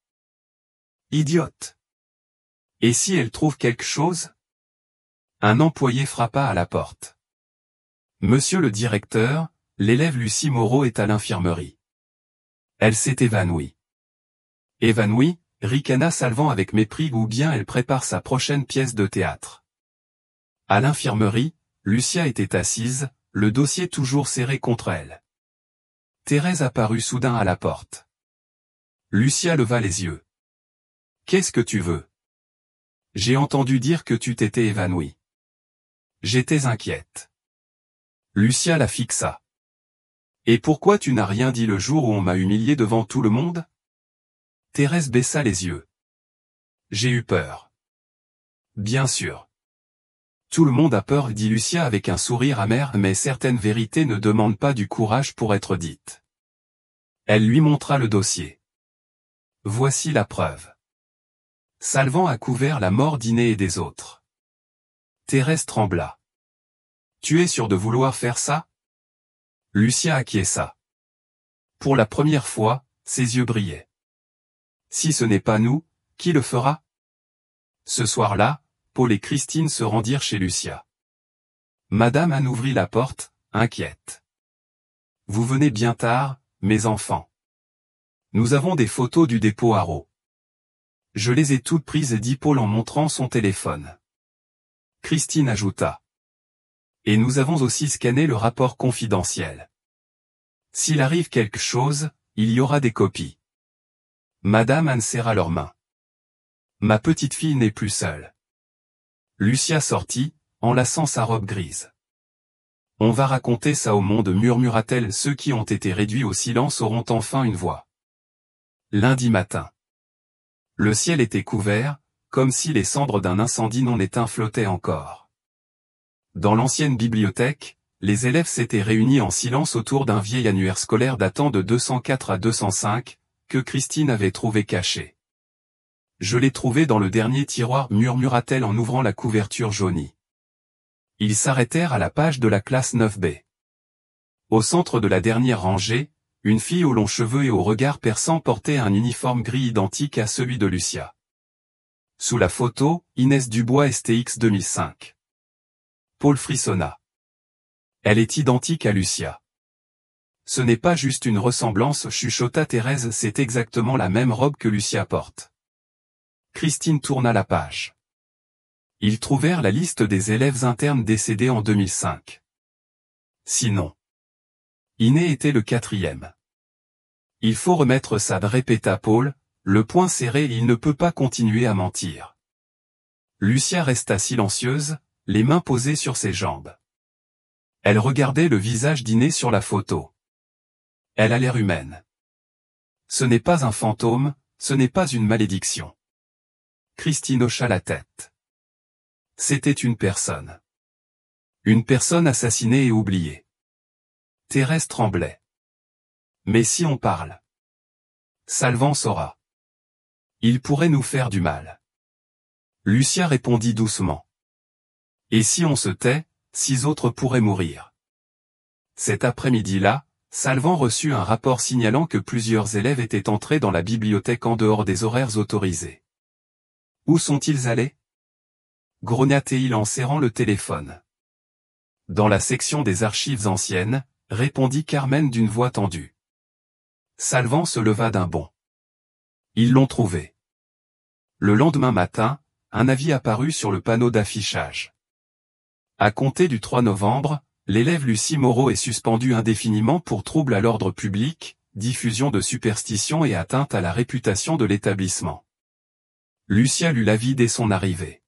Idiote! Et si elle trouve quelque chose? Un employé frappa à la porte. Monsieur le directeur, l'élève Lucie Moreau est à l'infirmerie. Elle s'est évanouie. Évanouie, ricana Salvan avec mépris, ou bien elle prépare sa prochaine pièce de théâtre. À l'infirmerie, Lucia était assise, le dossier toujours serré contre elle. Thérèse apparut soudain à la porte. Lucia leva les yeux. Qu'est-ce que tu veux? J'ai entendu dire que tu t'étais évanouie. J'étais inquiète. Lucia la fixa. Et pourquoi tu n'as rien dit le jour où on m'a humilié devant tout le monde? Thérèse baissa les yeux. J'ai eu peur. Bien sûr. Tout le monde a peur, dit Lucia avec un sourire amer, mais certaines vérités ne demandent pas du courage pour être dites. Elle lui montra le dossier. Voici la preuve. Salvan a couvert la mort d'Iné et des autres. Thérèse trembla. Tu es sûr de vouloir faire ça? Lucia acquiesça. Pour la première fois, ses yeux brillaient. Si ce n'est pas nous, qui le fera? Ce soir-là, Paul et Christine se rendirent chez Lucia. Madame Anne ouvrit la porte, inquiète. Vous venez bien tard, mes enfants. Nous avons des photos du dépôt Haro. Je les ai toutes prises, dit Paul en montrant son téléphone. Christine ajouta. Et nous avons aussi scanné le rapport confidentiel. S'il arrive quelque chose, il y aura des copies. Madame Anne serra leurs mains. Ma petite fille n'est plus seule. Lucia sortit, enlaçant sa robe grise. On va raconter ça au monde, murmura-t-elle. Ceux qui ont été réduits au silence auront enfin une voix. Lundi matin. Le ciel était couvert, comme si les cendres d'un incendie non éteint flottaient encore. Dans l'ancienne bibliothèque, les élèves s'étaient réunis en silence autour d'un vieil annuaire scolaire datant de 204 à 205, que Christine avait trouvé caché. « Je l'ai trouvé dans le dernier tiroir » murmura-t-elle en ouvrant la couverture jaunie. Ils s'arrêtèrent à la page de la classe 9B. Au centre de la dernière rangée, une fille aux longs cheveux et au regard perçant portait un uniforme gris identique à celui de Lucia. Sous la photo, Inès Dubois STX 2005. Paul frissonna. Elle est identique à Lucia. Ce n'est pas juste une ressemblance, chuchota Thérèse, c'est exactement la même robe que Lucia porte. Christine tourna la page. Ils trouvèrent la liste des élèves internes décédés en 2005. Sinon, Iné était le 4e. Il faut remettre ça, répéta Paul, le poing serré, il ne peut pas continuer à mentir. Lucia resta silencieuse, les mains posées sur ses jambes. Elle regardait le visage d'Iné sur la photo. Elle a l'air humaine. Ce n'est pas un fantôme, ce n'est pas une malédiction. Christine hocha la tête. C'était une personne. Une personne assassinée et oubliée. Thérèse tremblait. Mais si on parle? Salvan saura. Il pourrait nous faire du mal. Lucia répondit doucement. Et si on se tait, 6 autres pourraient mourir. Cet après-midi-là, Salvan reçut un rapport signalant que plusieurs élèves étaient entrés dans la bibliothèque en dehors des horaires autorisés. Où sont-ils allés? Grogna-t-il en serrant le téléphone. Dans la section des archives anciennes, répondit Carmen d'une voix tendue. Salvan se leva d'un bond. Ils l'ont trouvé. Le lendemain matin, un avis apparut sur le panneau d'affichage. À compter du 3 novembre, l'élève Lucie Moreau est suspendue indéfiniment pour trouble à l'ordre public, diffusion de superstitions et atteinte à la réputation de l'établissement. Lucia lut l'avis dès son arrivée.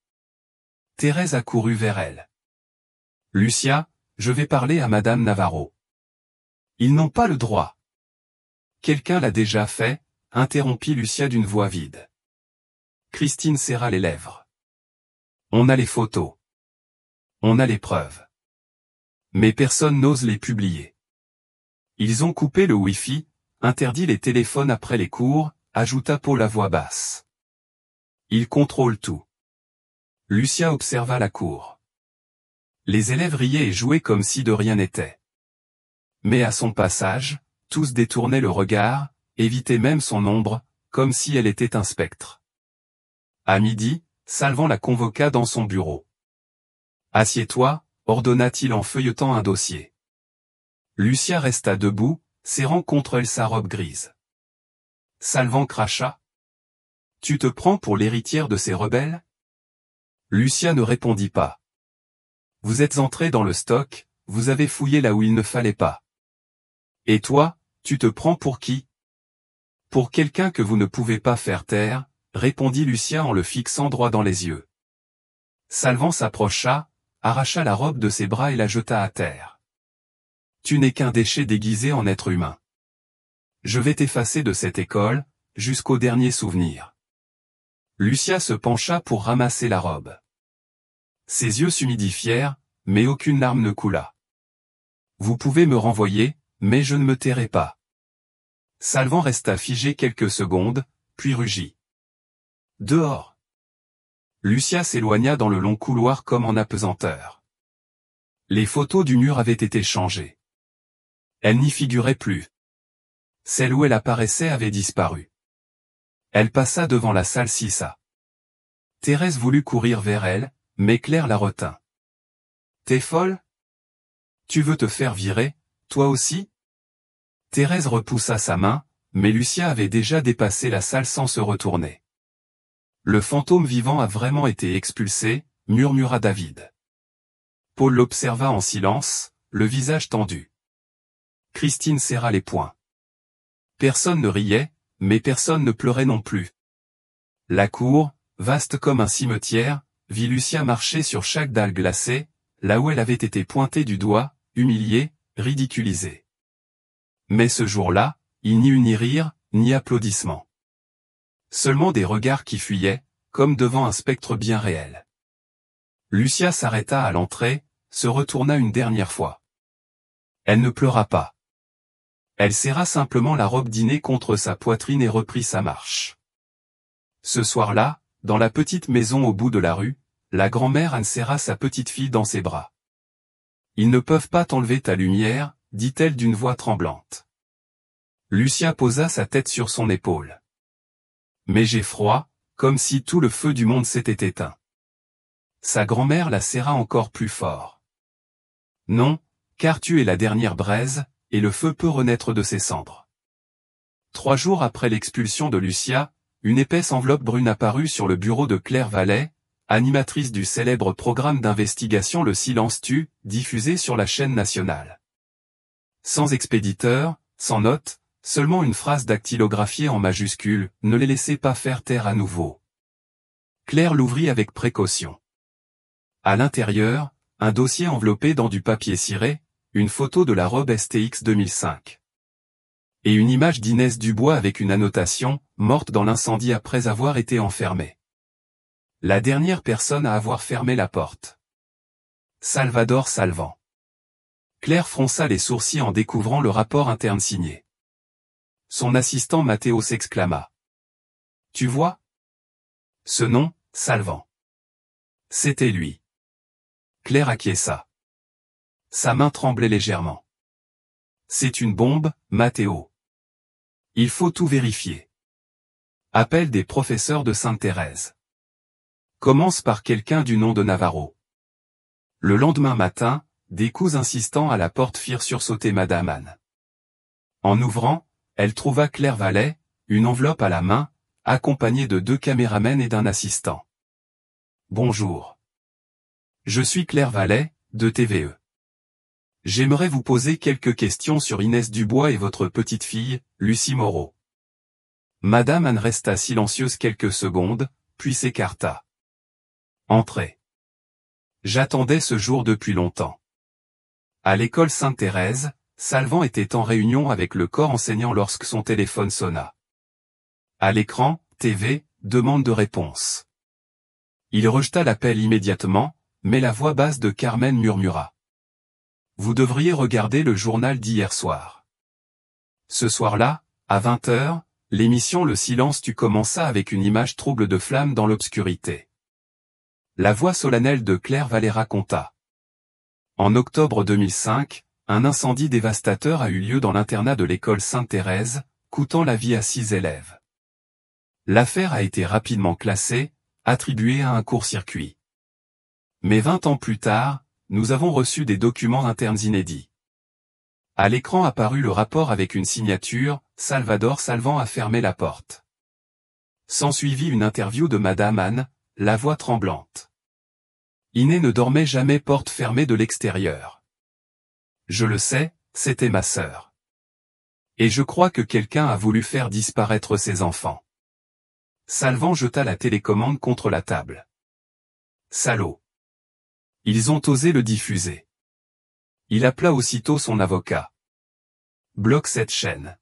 Thérèse accourut vers elle. Lucia, je vais parler à Madame Navarro. Ils n'ont pas le droit. Quelqu'un l'a déjà fait, interrompit Lucia d'une voix vide. Christine serra les lèvres. On a les photos. On a les preuves. Mais personne n'ose les publier. Ils ont coupé le Wi-Fi, interdit les téléphones après les cours, ajouta Paul à voix basse. Ils contrôlent tout. Lucia observa la cour. Les élèves riaient et jouaient comme si de rien n'était. Mais à son passage, tous détournaient le regard, évitaient même son ombre, comme si elle était un spectre. À midi, Salvan la convoqua dans son bureau. « Assieds-toi », ordonna-t-il en feuilletant un dossier. Lucia resta debout, serrant contre elle sa robe grise. Salvan cracha. « Tu te prends pour l'héritière de ces rebelles ?» Lucia ne répondit pas. « Vous êtes entré dans le stock, vous avez fouillé là où il ne fallait pas. Et toi, tu te prends pour qui ? » Pour quelqu'un que vous ne pouvez pas faire taire, répondit Lucia en le fixant droit dans les yeux. Salvan s'approcha, arracha la robe de ses bras et la jeta à terre. Tu n'es qu'un déchet déguisé en être humain. Je vais t'effacer de cette école, jusqu'au dernier souvenir. Lucia se pencha pour ramasser la robe. Ses yeux s'humidifièrent, mais aucune larme ne coula. Vous pouvez me renvoyer, mais je ne me tairai pas. Salvan resta figé quelques secondes, puis rugit. Dehors. Lucia s'éloigna dans le long couloir comme en apesanteur. Les photos du mur avaient été changées. Elle n'y figurait plus. Celle où elle apparaissait avait disparu. Elle passa devant la salle 6A. Thérèse voulut courir vers elle, mais Claire la retint. T'es folle? Tu veux te faire virer, toi aussi? Thérèse repoussa sa main, mais Lucia avait déjà dépassé la salle sans se retourner. Le fantôme vivant a vraiment été expulsé, murmura David. Paul l'observa en silence, le visage tendu. Christine serra les poings. Personne ne riait, mais personne ne pleurait non plus. La cour, vaste comme un cimetière, vit Lucia marcher sur chaque dalle glacée, là où elle avait été pointée du doigt, humiliée, ridiculisée. Mais ce jour-là, il n'y eut ni rire, ni applaudissements. Seulement des regards qui fuyaient, comme devant un spectre bien réel. Lucia s'arrêta à l'entrée, se retourna une dernière fois. Elle ne pleura pas. Elle serra simplement la robe dîner contre sa poitrine et reprit sa marche. Ce soir-là, dans la petite maison au bout de la rue, la grand-mère Anne serra sa petite-fille dans ses bras. « Ils ne peuvent pas t'enlever ta lumière, dit-elle d'une voix tremblante. Lucia posa sa tête sur son épaule. Mais j'ai froid, comme si tout le feu du monde s'était éteint. Sa grand-mère la serra encore plus fort. Non, car tu es la dernière braise, et le feu peut renaître de ses cendres. 3 jours après l'expulsion de Lucia, une épaisse enveloppe brune apparut sur le bureau de Claire Vallet, animatrice du célèbre programme d'investigation Le Silence tue, diffusé sur la chaîne nationale. Sans expéditeur, sans note, seulement une phrase dactylographiée en majuscules, ne les laissez pas faire taire à nouveau. Claire l'ouvrit avec précaution. À l'intérieur, un dossier enveloppé dans du papier ciré, une photo de la robe STX 2005. Et une image d'Inès Dubois avec une annotation, morte dans l'incendie après avoir été enfermée. La dernière personne à avoir fermé la porte. Salvador Salvan. Claire fronça les sourcils en découvrant le rapport interne signé. Son assistant Mathéo s'exclama. Tu vois? Ce nom, Salvan. C'était lui. Claire acquiesça. Sa main tremblait légèrement. C'est une bombe, Mathéo. Il faut tout vérifier. Appel des professeurs de Sainte-Thérèse. Commence par quelqu'un du nom de Navarro. Le lendemain matin, des coups insistants à la porte firent sursauter Madame Anne. En ouvrant, elle trouva Claire Vallet, une enveloppe à la main, accompagnée de 2 caméramens et d'un assistant. Bonjour. Je suis Claire Vallet, de TVE. J'aimerais vous poser quelques questions sur Inès Dubois et votre petite-fille, Lucie Moreau. Madame Anne resta silencieuse quelques secondes, puis s'écarta. Entrez. J'attendais ce jour depuis longtemps. À l'école Sainte-Thérèse, Salvan était en réunion avec le corps enseignant lorsque son téléphone sonna. À l'écran, TV, demande de réponse. Il rejeta l'appel immédiatement, mais la voix basse de Carmen murmura. Vous devriez regarder le journal d'hier soir. Ce soir-là, à 20h, l'émission Le Silence tue commença avec une image trouble de flammes dans l'obscurité. La voix solennelle de Claire Vallet raconta. En octobre 2005, un incendie dévastateur a eu lieu dans l'internat de l'école Sainte-Thérèse, coûtant la vie à 6 élèves. L'affaire a été rapidement classée, attribuée à un court-circuit. Mais 20 ans plus tard, nous avons reçu des documents internes inédits. À l'écran apparut le rapport avec une signature, Salvador Salvan a fermé la porte. S'ensuivit une interview de Madame Anne, la voix tremblante. Inès ne dormait jamais porte fermée de l'extérieur. Je le sais, c'était ma sœur. Et je crois que quelqu'un a voulu faire disparaître ses enfants. Salvan jeta la télécommande contre la table. Salaud. Ils ont osé le diffuser. Il appela aussitôt son avocat. Bloque cette chaîne.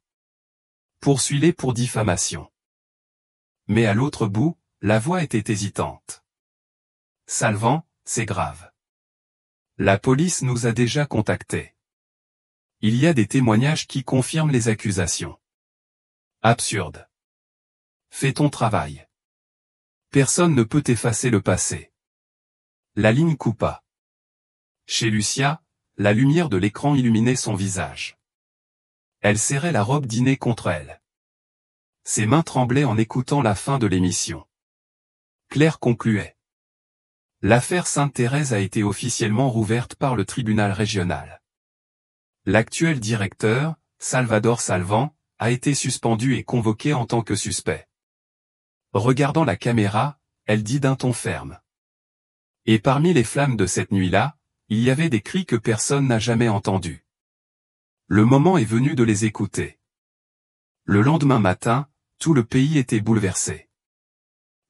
Poursuis-les pour diffamation. Mais à l'autre bout, la voix était hésitante. Salvan, c'est grave. La police nous a déjà contactés. Il y a des témoignages qui confirment les accusations. Absurde. Fais ton travail. Personne ne peut effacer le passé. La ligne coupa. Chez Lucia, la lumière de l'écran illuminait son visage. Elle serrait la robe dîner contre elle. Ses mains tremblaient en écoutant la fin de l'émission. Claire concluait. L'affaire Sainte-Thérèse a été officiellement rouverte par le tribunal régional. L'actuel directeur, Salvador Salvan, a été suspendu et convoqué en tant que suspect. Regardant la caméra, elle dit d'un ton ferme. Et parmi les flammes de cette nuit-là, il y avait des cris que personne n'a jamais entendus. Le moment est venu de les écouter. Le lendemain matin, tout le pays était bouleversé.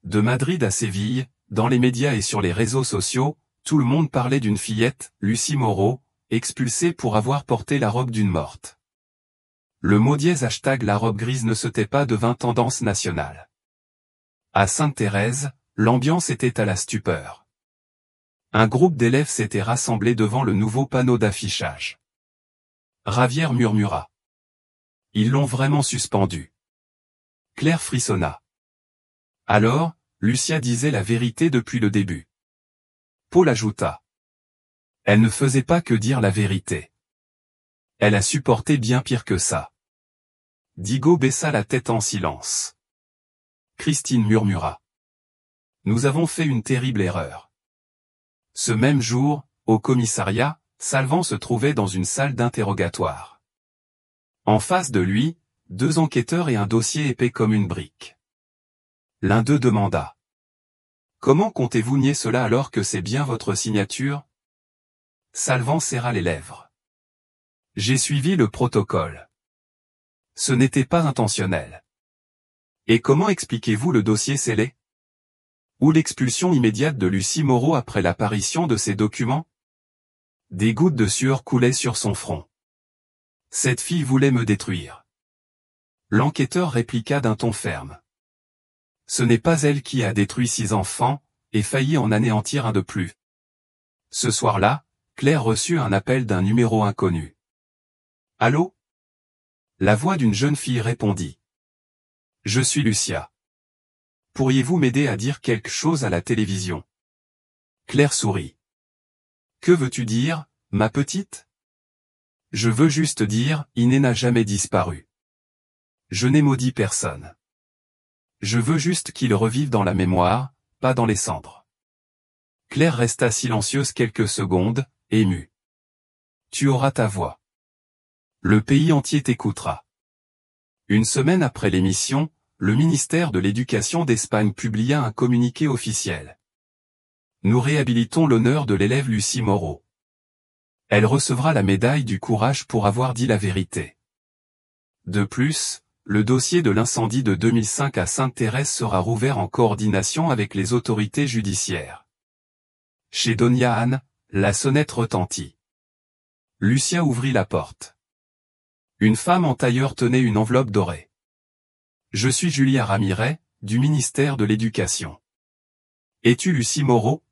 De Madrid à Séville, dans les médias et sur les réseaux sociaux, tout le monde parlait d'une fillette, Lucie Moreau, expulsée pour avoir porté la robe d'une morte. Le mot dièse #la robe grise ne se tait pas devint tendance nationale. À Sainte-Thérèse, l'ambiance était à la stupeur. Un groupe d'élèves s'était rassemblé devant le nouveau panneau d'affichage. Ravière murmura. Ils l'ont vraiment suspendu. Claire frissonna. Alors, Lucia disait la vérité depuis le début. Paul ajouta. Elle ne faisait pas que dire la vérité. Elle a supporté bien pire que ça. Digo baissa la tête en silence. Christine murmura. Nous avons fait une terrible erreur. Ce même jour, au commissariat, Salvan se trouvait dans une salle d'interrogatoire. En face de lui, 2 enquêteurs et un dossier épais comme une brique. L'un d'eux demanda. Comment comptez-vous nier cela alors que c'est bien votre signature? Salvan serra les lèvres. J'ai suivi le protocole. Ce n'était pas intentionnel. Et comment expliquez-vous le dossier scellé? Ou l'expulsion immédiate de Lucie Moreau après l'apparition de ces documents? Des gouttes de sueur coulaient sur son front. Cette fille voulait me détruire. L'enquêteur répliqua d'un ton ferme. Ce n'est pas elle qui a détruit 6 enfants, et failli en anéantir un de plus. Ce soir-là, Claire reçut un appel d'un numéro inconnu. Allô? La voix d'une jeune fille répondit. Je suis Lucia. Pourriez-vous m'aider à dire quelque chose à la télévision? Claire sourit. Que veux-tu dire, ma petite? Je veux juste dire, Iné n'a jamais disparu. Je n'ai maudit personne. Je veux juste qu'il revive dans la mémoire, pas dans les cendres. Claire resta silencieuse quelques secondes, émue. Tu auras ta voix. Le pays entier t'écoutera. Une semaine après l'émission, le ministère de l'Éducation d'Espagne publia un communiqué officiel. Nous réhabilitons l'honneur de l'élève Lucie Moreau. Elle recevra la médaille du courage pour avoir dit la vérité. De plus, le dossier de l'incendie de 2005 à Sainte-Thérèse sera rouvert en coordination avec les autorités judiciaires. Chez Donia Anne, la sonnette retentit. Lucia ouvrit la porte. Une femme en tailleur tenait une enveloppe dorée. Je suis Julia Ramirez, du ministère de l'Éducation. Es-tu Lucie Moreau?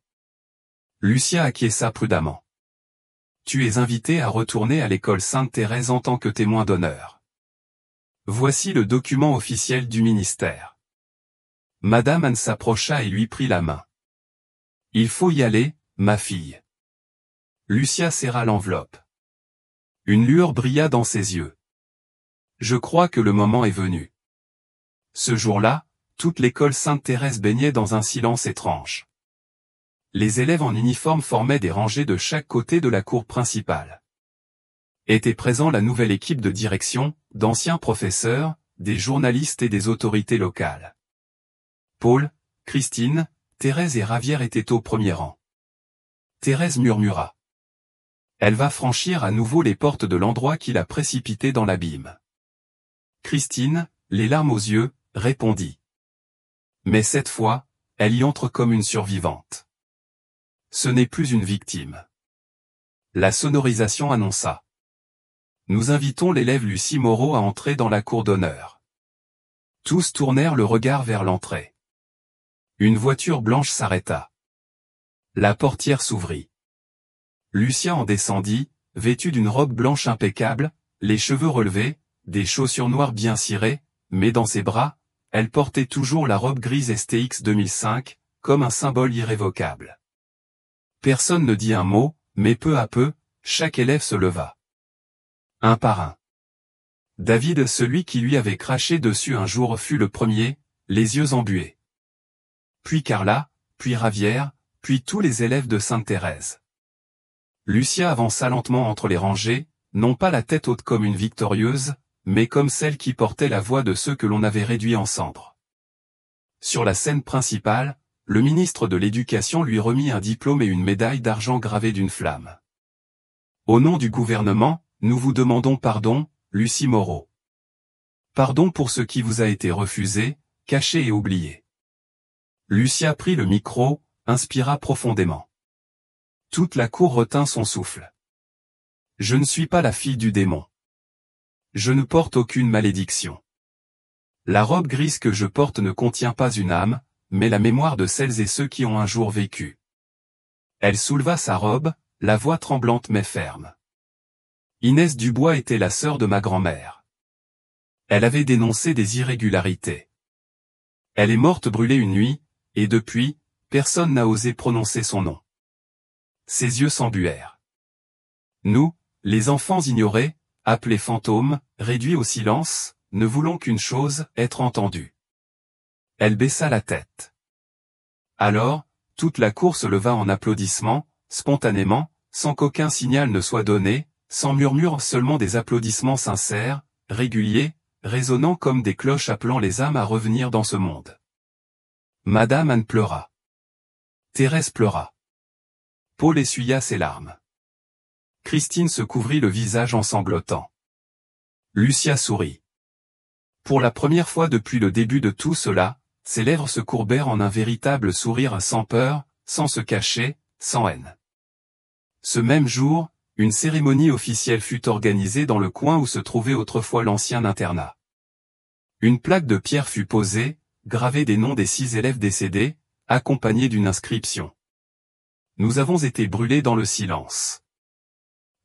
Lucia acquiesça prudemment. Tu es invitée à retourner à l'école Sainte-Thérèse en tant que témoin d'honneur. Voici le document officiel du ministère. Madame Anne s'approcha et lui prit la main. Il faut y aller, ma fille. Lucia serra l'enveloppe. Une lueur brilla dans ses yeux. Je crois que le moment est venu. Ce jour-là, toute l'école Sainte-Thérèse baignait dans un silence étrange. Les élèves en uniforme formaient des rangées de chaque côté de la cour principale. Étaient présents la nouvelle équipe de direction, d'anciens professeurs, des journalistes et des autorités locales. Paul, Christine, Thérèse et Ravière étaient au premier rang. Thérèse murmura. Elle va franchir à nouveau les portes de l'endroit qui l'a précipitée dans l'abîme. Christine, les larmes aux yeux, répondit. Mais cette fois, elle y entre comme une survivante. Ce n'est plus une victime. La sonorisation annonça. Nous invitons l'élève Lucie Moreau à entrer dans la cour d'honneur. Tous tournèrent le regard vers l'entrée. Une voiture blanche s'arrêta. La portière s'ouvrit. Lucia en descendit, vêtue d'une robe blanche impeccable, les cheveux relevés, des chaussures noires bien cirées, mais dans ses bras, elle portait toujours la robe grise STX 2005, comme un symbole irrévocable. Personne ne dit un mot, mais peu à peu, chaque élève se leva. Un par un. David, celui qui lui avait craché dessus un jour, fut le premier, les yeux embués. Puis Carla, puis Ravière, puis tous les élèves de Sainte-Thérèse. Lucia avança lentement entre les rangées, non pas la tête haute comme une victorieuse, mais comme celle qui portait la voix de ceux que l'on avait réduits en cendres. Sur la scène principale, le ministre de l'Éducation lui remit un diplôme et une médaille d'argent gravée d'une flamme. Au nom du gouvernement, nous vous demandons pardon, Lucie Moreau. Pardon pour ce qui vous a été refusé, caché et oublié. Lucia prit le micro, inspira profondément. Toute la cour retint son souffle. Je ne suis pas la fille du démon. Je ne porte aucune malédiction. La robe grise que je porte ne contient pas une âme, mais la mémoire de celles et ceux qui ont un jour vécu. Elle souleva sa robe, la voix tremblante mais ferme. Inès Dubois était la sœur de ma grand-mère. Elle avait dénoncé des irrégularités. Elle est morte brûlée une nuit, et depuis, personne n'a osé prononcer son nom. Ses yeux s'embuèrent. Nous, les enfants ignorés, appelés fantômes, réduits au silence, ne voulons qu'une chose, être entendus. Elle baissa la tête. Alors, toute la cour se leva en applaudissements, spontanément, sans qu'aucun signal ne soit donné, sans murmure, seulement des applaudissements sincères, réguliers, résonnant comme des cloches appelant les âmes à revenir dans ce monde. Madame Anne pleura. Thérèse pleura. Paul essuya ses larmes. Christine se couvrit le visage en sanglotant. Lucia sourit. Pour la première fois depuis le début de tout cela, ses lèvres se courbèrent en un véritable sourire sans peur, sans se cacher, sans haine. Ce même jour, une cérémonie officielle fut organisée dans le coin où se trouvait autrefois l'ancien internat. Une plaque de pierre fut posée, gravée des noms des 6 élèves décédés, accompagnée d'une inscription. Nous avons été brûlés dans le silence.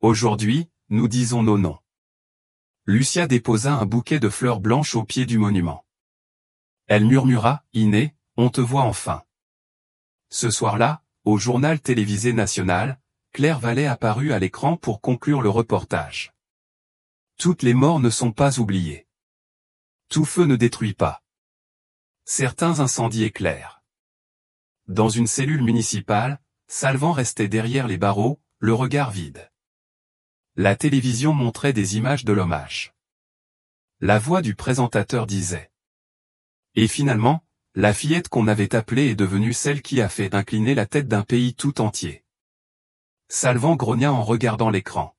Aujourd'hui, nous disons nos noms. Lucia déposa un bouquet de fleurs blanches au pied du monument. Elle murmura, « Iné, on te voit enfin. » Ce soir-là, au journal télévisé national, Claire Vallet apparut à l'écran pour conclure le reportage. Toutes les morts ne sont pas oubliées. Tout feu ne détruit pas. Certains incendies éclairent. Dans une cellule municipale, Salvan restait derrière les barreaux, le regard vide. La télévision montrait des images de l'hommage. La voix du présentateur disait. Et finalement, la fillette qu'on avait appelée est devenue celle qui a fait incliner la tête d'un pays tout entier. Salvan grogna en regardant l'écran.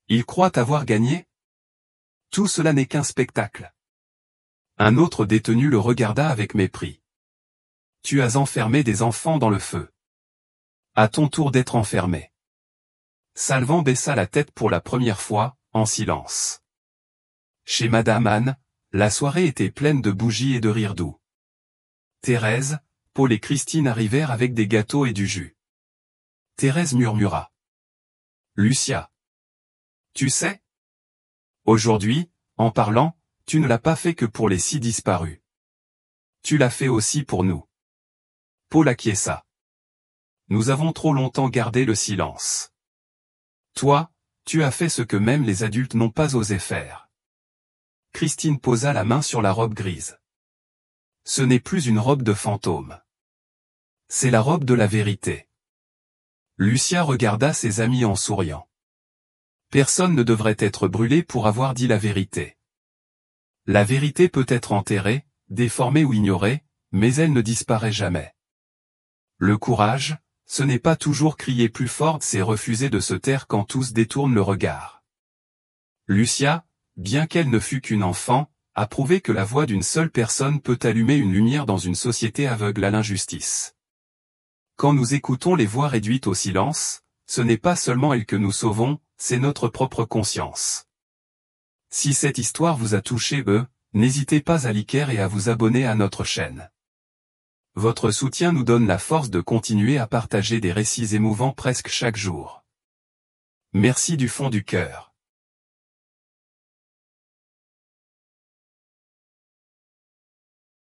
Il croit avoir gagné? Tout cela n'est qu'un spectacle. Un autre détenu le regarda avec mépris. Tu as enfermé des enfants dans le feu. À ton tour d'être enfermé. Salvan baissa la tête pour la première fois, en silence. Chez Madame Anne, la soirée était pleine de bougies et de rires doux. Thérèse, Paul et Christine arrivèrent avec des gâteaux et du jus. Thérèse murmura. Lucia. Tu sais? Aujourd'hui, en parlant, tu ne l'as pas fait que pour les 6 disparus. Tu l'as fait aussi pour nous. Paul acquiesça. Nous avons trop longtemps gardé le silence. Toi, tu as fait ce que même les adultes n'ont pas osé faire. Christine posa la main sur la robe grise. Ce n'est plus une robe de fantôme. C'est la robe de la vérité. Lucia regarda ses amis en souriant. Personne ne devrait être brûlé pour avoir dit la vérité. La vérité peut être enterrée, déformée ou ignorée, mais elle ne disparaît jamais. Le courage, ce n'est pas toujours crier plus fort, c'est refuser de se taire quand tous détournent le regard. Lucia, bien qu'elle ne fût qu'une enfant, a prouvé que la voix d'une seule personne peut allumer une lumière dans une société aveugle à l'injustice. Quand nous écoutons les voix réduites au silence, ce n'est pas seulement elles que nous sauvons, c'est notre propre conscience. Si cette histoire vous a touché, n'hésitez pas à liker et à vous abonner à notre chaîne. Votre soutien nous donne la force de continuer à partager des récits émouvants presque chaque jour. Merci du fond du cœur.